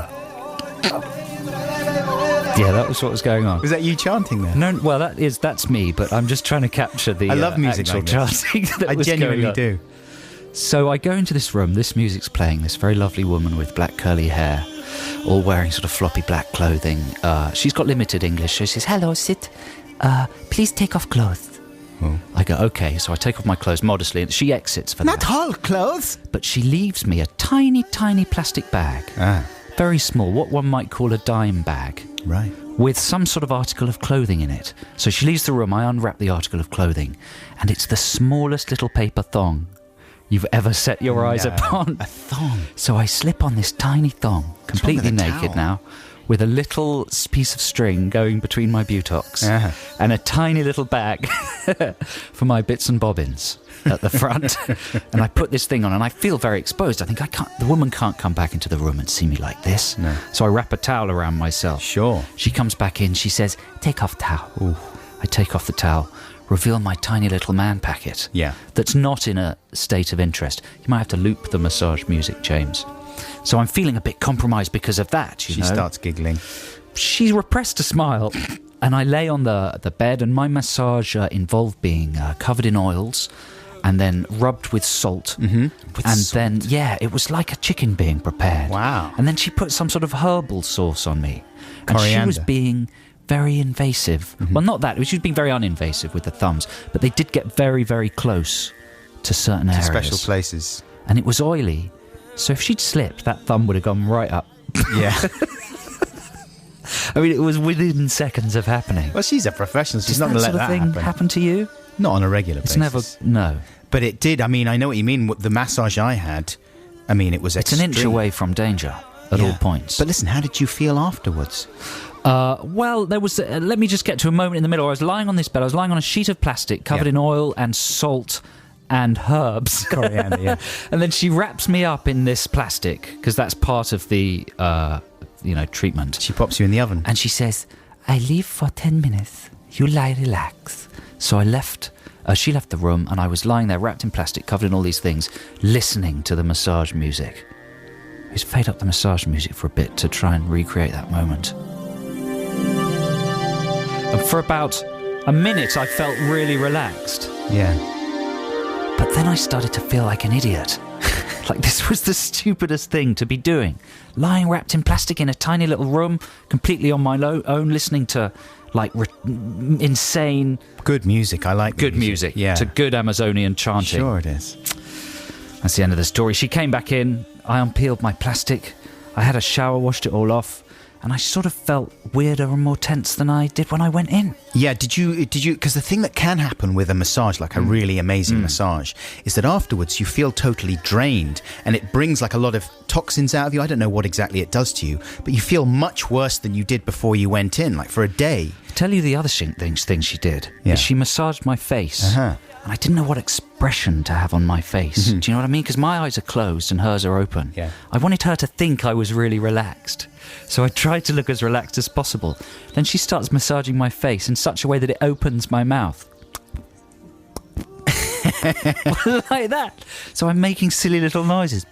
Yeah, that was what was going on. Was that you chanting there? No, well, that's me, but I'm just trying to capture the I love music actual like chanting that I was genuinely going on. do. So I go into this room, this music's playing, this very lovely woman with black curly hair, all wearing sort of floppy black clothing. She's got limited English. She says, "Hello, sit. Please take off clothes." Oh. I go, okay, so I take off my clothes modestly, and she exits for that. Not all clothes. But she leaves me a tiny, tiny plastic bag. Very small, what one might call a dime bag. Right. With some sort of article of clothing in it. So she leaves the room, I unwrap the article of clothing, and it's the smallest little paper thong you've ever set your eyes upon. A thong. So I slip on this tiny thong, completely naked now, with a little piece of string going between my buttocks and a tiny little bag for my bits and bobbins at the front. And I put this thing on and I feel very exposed. I think the woman can't come back into the room and see me like this. No. So I wrap a towel around myself. Sure. She comes back in, she says, take off the towel. Ooh. I take off the towel, reveal my tiny little man packet. Yeah. That's not in a state of interest. You might have to loop the massage music, James. So I'm feeling a bit compromised because of that, She starts giggling. She repressed a smile, and I lay on the bed, and my massage involved being covered in oils and then rubbed with salt. Mm-hmm. Then, it was like a chicken being prepared. Wow. And then she put some sort of herbal sauce on me. And Coriander. she was being very invasive. Mm-hmm. Well, not that. She was being very uninvasive with the thumbs, but they did get very, very close to certain areas. Special places. And it was oily. So if she'd slipped, that thumb would have gone right up. Yeah. I mean, it was within seconds of happening. Well, she's a professional. She's Does not going to let sort of that thing happen to you? Not on a regular It's basis. No. But it did. I mean, I know what you mean. The massage I had, I mean, it was It's an inch away from danger at all points. But listen, how did you feel afterwards? Well, there was... let me just get to a moment in the middle. I was lying on this bed. I was lying on a sheet of plastic covered in oil and salt and herbs. Coriander, yeah. And then she wraps me up in this plastic, because that's part of the, treatment. She pops you in the oven. And she says, I leave for 10 minutes. You lie, relax. So I left... she left the room, and I was lying there wrapped in plastic, covered in all these things, listening to the massage music. I just fade up the massage music for a bit to try and recreate that moment. And for about a minute, I felt really relaxed. Yeah. But then I started to feel like an idiot. Like this was the stupidest thing to be doing. Lying wrapped in plastic in a tiny little room, completely on my own, listening to insane... Good music. I like good music. Yeah. To good Amazonian chanting. Sure it is. That's the end of the story. She came back in. I unpeeled my plastic. I had a shower, washed it all off. And I sort of felt weirder and more tense than I did when I went in. Yeah, did you? Because the thing that can happen with a massage, like a really amazing massage, is that afterwards you feel totally drained and it brings like a lot of toxins out of you. I don't know what exactly it does to you, but you feel much worse than you did before you went in, like for a day. Tell you the other thing she did. Yeah. Is she massaged my face. And I didn't know what expression to have on my face. Do you know what I mean? Because my eyes are closed and hers are open. Yeah. I wanted her to think I was really relaxed. So I tried to look as relaxed as possible. Then she starts massaging my face in such a way that it opens my mouth. Like that. So I'm making silly little noises.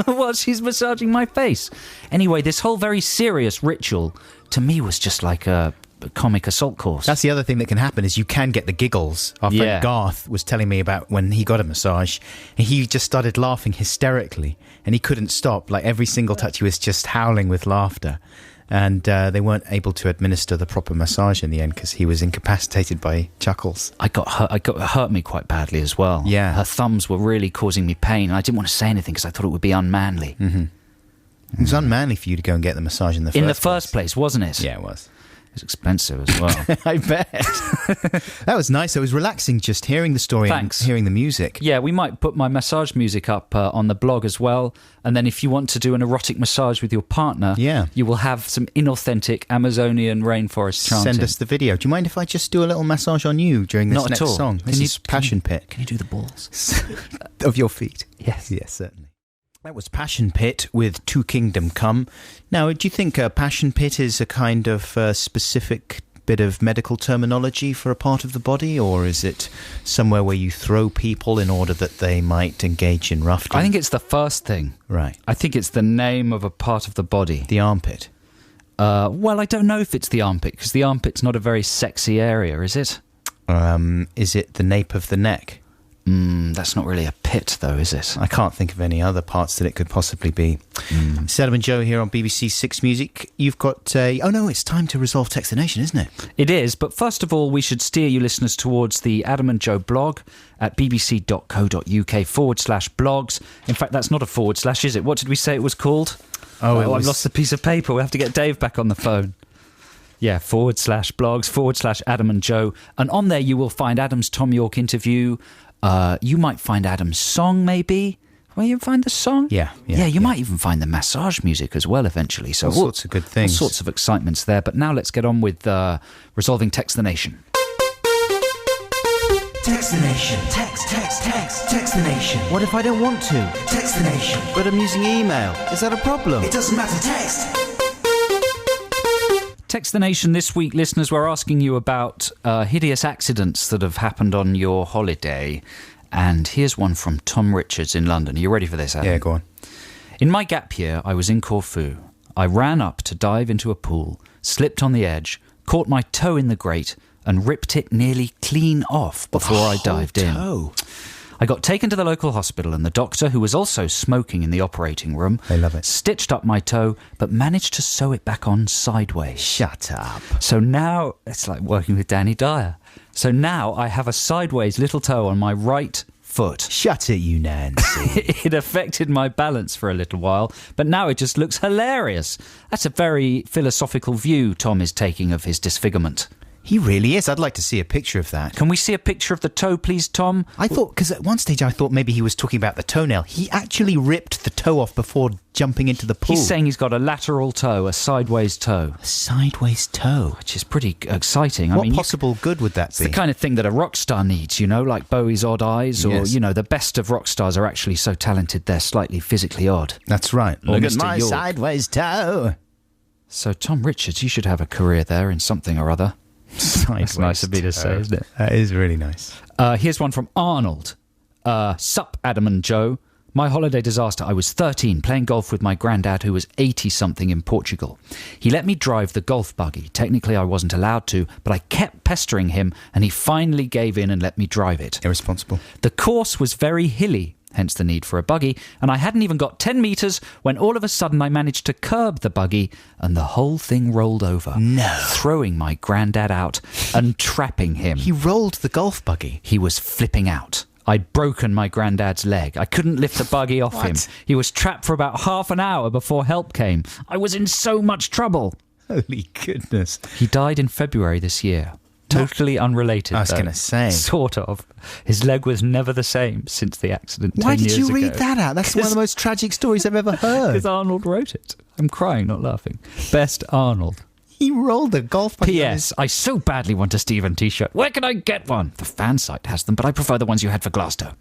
While she's massaging my face. Anyway, this whole very serious ritual, to me, was just like a comic assault course. That's the other thing that can happen is you can get the giggles. Our friend Garth was telling me about when he got a massage and he just started laughing hysterically and he couldn't stop. Like every single touch he was just howling with laughter, and they weren't able to administer the proper massage in the end because he was incapacitated by chuckles. It hurt me quite badly as well. Yeah. Her thumbs were really causing me pain and I didn't want to say anything because I thought it would be unmanly. Mm-hmm. It was unmanly for you to go and get the massage in the first place, wasn't it? Yeah, it was. It was expensive as well. I bet. That was nice. It was relaxing just hearing the story and hearing the music. Yeah, we might put my massage music up on the blog as well. And then if you want to do an erotic massage with your partner, you will have some inauthentic Amazonian rainforest chanting. Send us the video. Do you mind if I just do a little massage on you during this next song? This is Passion Pit. Can you do the balls? Of your feet? Yes. Yes, certainly. That was Passion Pit with To Kingdom Come. Now, do you think Passion Pit is a kind of specific bit of medical terminology for a part of the body, or is it somewhere where you throw people in order that they might engage in rough? I think it's the first thing. Right. I think it's the name of a part of the body. The armpit. Well, I don't know if it's the armpit, because the armpit's not a very sexy area, is it? Is it the nape of the neck? That's not really a pit, though, is it? I can't think of any other parts that it could possibly be. It's Adam and Joe here on BBC Six Music. You've got it's time to resolve Text the Nation, isn't it? It is, but first of all, we should steer you listeners towards the Adam and Joe blog at bbc.co.uk/blogs. In fact, that's not a / is it? What did we say it was called? I've lost the piece of paper. We'll have to get Dave back on the phone. Yeah, /blogs / Adam and Joe. And on there you will find Adam's Tom Yorke interview. You might find Adam's song, maybe, Well, you find the song? Yeah. You might even find the massage music as well eventually. So all sorts of good things. All sorts of excitements there. But now let's get on with resolving Text the Nation. Text the Nation. Text the Nation. What if I don't want to? Text the Nation. But I'm using email. Is that a problem? It doesn't matter, text. Text the Nation this week, listeners, we're asking you about hideous accidents that have happened on your holiday. And here's one from Tom Richards in London. Are you ready for this, Adam? Yeah, go on. In my gap year, I was in Corfu. I ran up to dive into a pool, slipped on the edge, caught my toe in the grate, and ripped it nearly clean off before I dived in. I got taken to the local hospital, and the doctor, who was also smoking in the operating room, I love it, stitched up my toe, but managed to sew it back on sideways. Shut up. So now, it's like working with Danny Dyer. So now I have a sideways little toe on my right foot. Shut it, you Nancy. It affected my balance for a little while, but now it just looks hilarious. That's a very philosophical view Tom is taking of his disfigurement. He really is. I'd like to see a picture of that. Can we see a picture of the toe, please, Tom? I thought, because at one stage I thought maybe he was talking about the toenail. He actually ripped the toe off before jumping into the pool. He's saying he's got a lateral toe, a sideways toe. A sideways toe? Which is pretty exciting. What possible good would that be? It's the kind of thing that a rock star needs, you know, like Bowie's odd eyes, or, Yes. you know, the best of rock stars are actually so talented they're slightly physically odd. That's right. Or Look at Mr. my Yorke. sideways toe. So, Tom Richards, you should have a career there in something or other. That's nice of me to say, isn't it? That is really nice. Here's one from Arnold. Sup, Adam and Joe. My holiday disaster. I was 13, playing golf with my granddad, who was 80-something in Portugal. He let me drive the golf buggy. Technically, I wasn't allowed to, but I kept pestering him, and he finally gave in and let me drive it. Irresponsible. The course was very hilly, hence the need for a buggy, and I hadn't even got 10 metres when all of a sudden I managed to curb the buggy and the whole thing rolled over. No. Throwing my granddad out and trapping him. He rolled the golf buggy. He was flipping out. I'd broken my granddad's leg. I couldn't lift the buggy off him. He was trapped for about half an hour before help came. I was in so much trouble. Holy goodness. He died in February this year. Totally unrelated, I was going to say. Sort of. His leg was never the same since the accident 10 Why years did you ago. read that out? That's one of the most tragic stories I've ever heard. Because Arnold wrote it. I'm crying, not laughing. Best Arnold. He rolled the golf buggy. P.S. I so badly want a Stephen t-shirt. Where can I get one? The fan site has them, but I prefer the ones you had for Glasgow.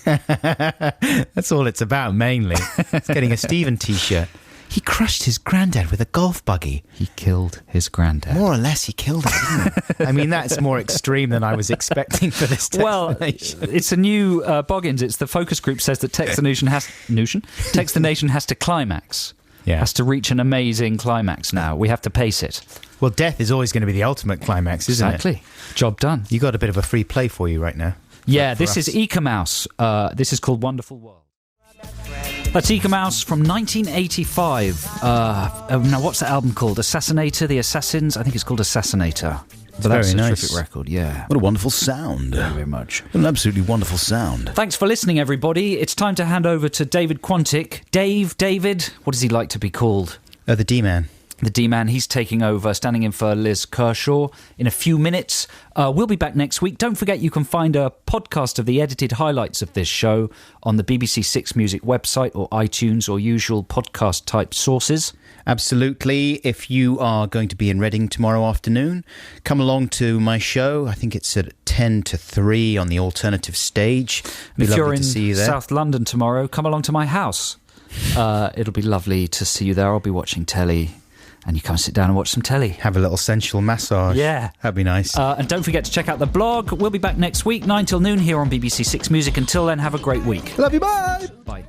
That's all it's about, mainly. It's getting a Stephen t-shirt. He crushed his granddad with a golf buggy. He killed his granddad. More or less, he killed him, didn't he? I mean, that's more extreme than I was expecting for this Text Well, the Nation. it's a new Boggins. It's the focus group says that Text the Nation has to climax. Yeah. Has to reach an amazing climax now. We have to pace it. Well, death is always going to be the ultimate climax, isn't it? Exactly. Job done. You got a bit of a free play for you right now. Yeah, for this us. is Ecomouse. This is called Wonderful World. That's Ecomouse from 1985. Now, what's the album called? Assassinator, The Assassins? I think it's called Assassinator. But that's very a nice. terrific record, yeah. What a wonderful sound. Very, very much. An absolutely wonderful sound. Thanks for listening, everybody. It's time to hand over to David Quantick. David, what does he like to be called? The D-Man. The D-Man, he's taking over, standing in for Liz Kershaw in a few minutes. We'll be back next week. Don't forget you can find a podcast of the edited highlights of this show on the BBC Six Music website or iTunes or usual podcast-type sources. Absolutely. If you are going to be in Reading tomorrow afternoon, come along to my show. I think it's at 10 to 3 on the alternative stage. If you're in to see you there. South London tomorrow, come along to my house. It'll be lovely to see you there. I'll be watching telly. And you come sit down and watch some telly. Have a little sensual massage. Yeah. That'd be nice. And don't forget to check out the blog. We'll be back next week, 9 till noon here on BBC Six Music. Until then, have a great week. Love you, bye! Bye.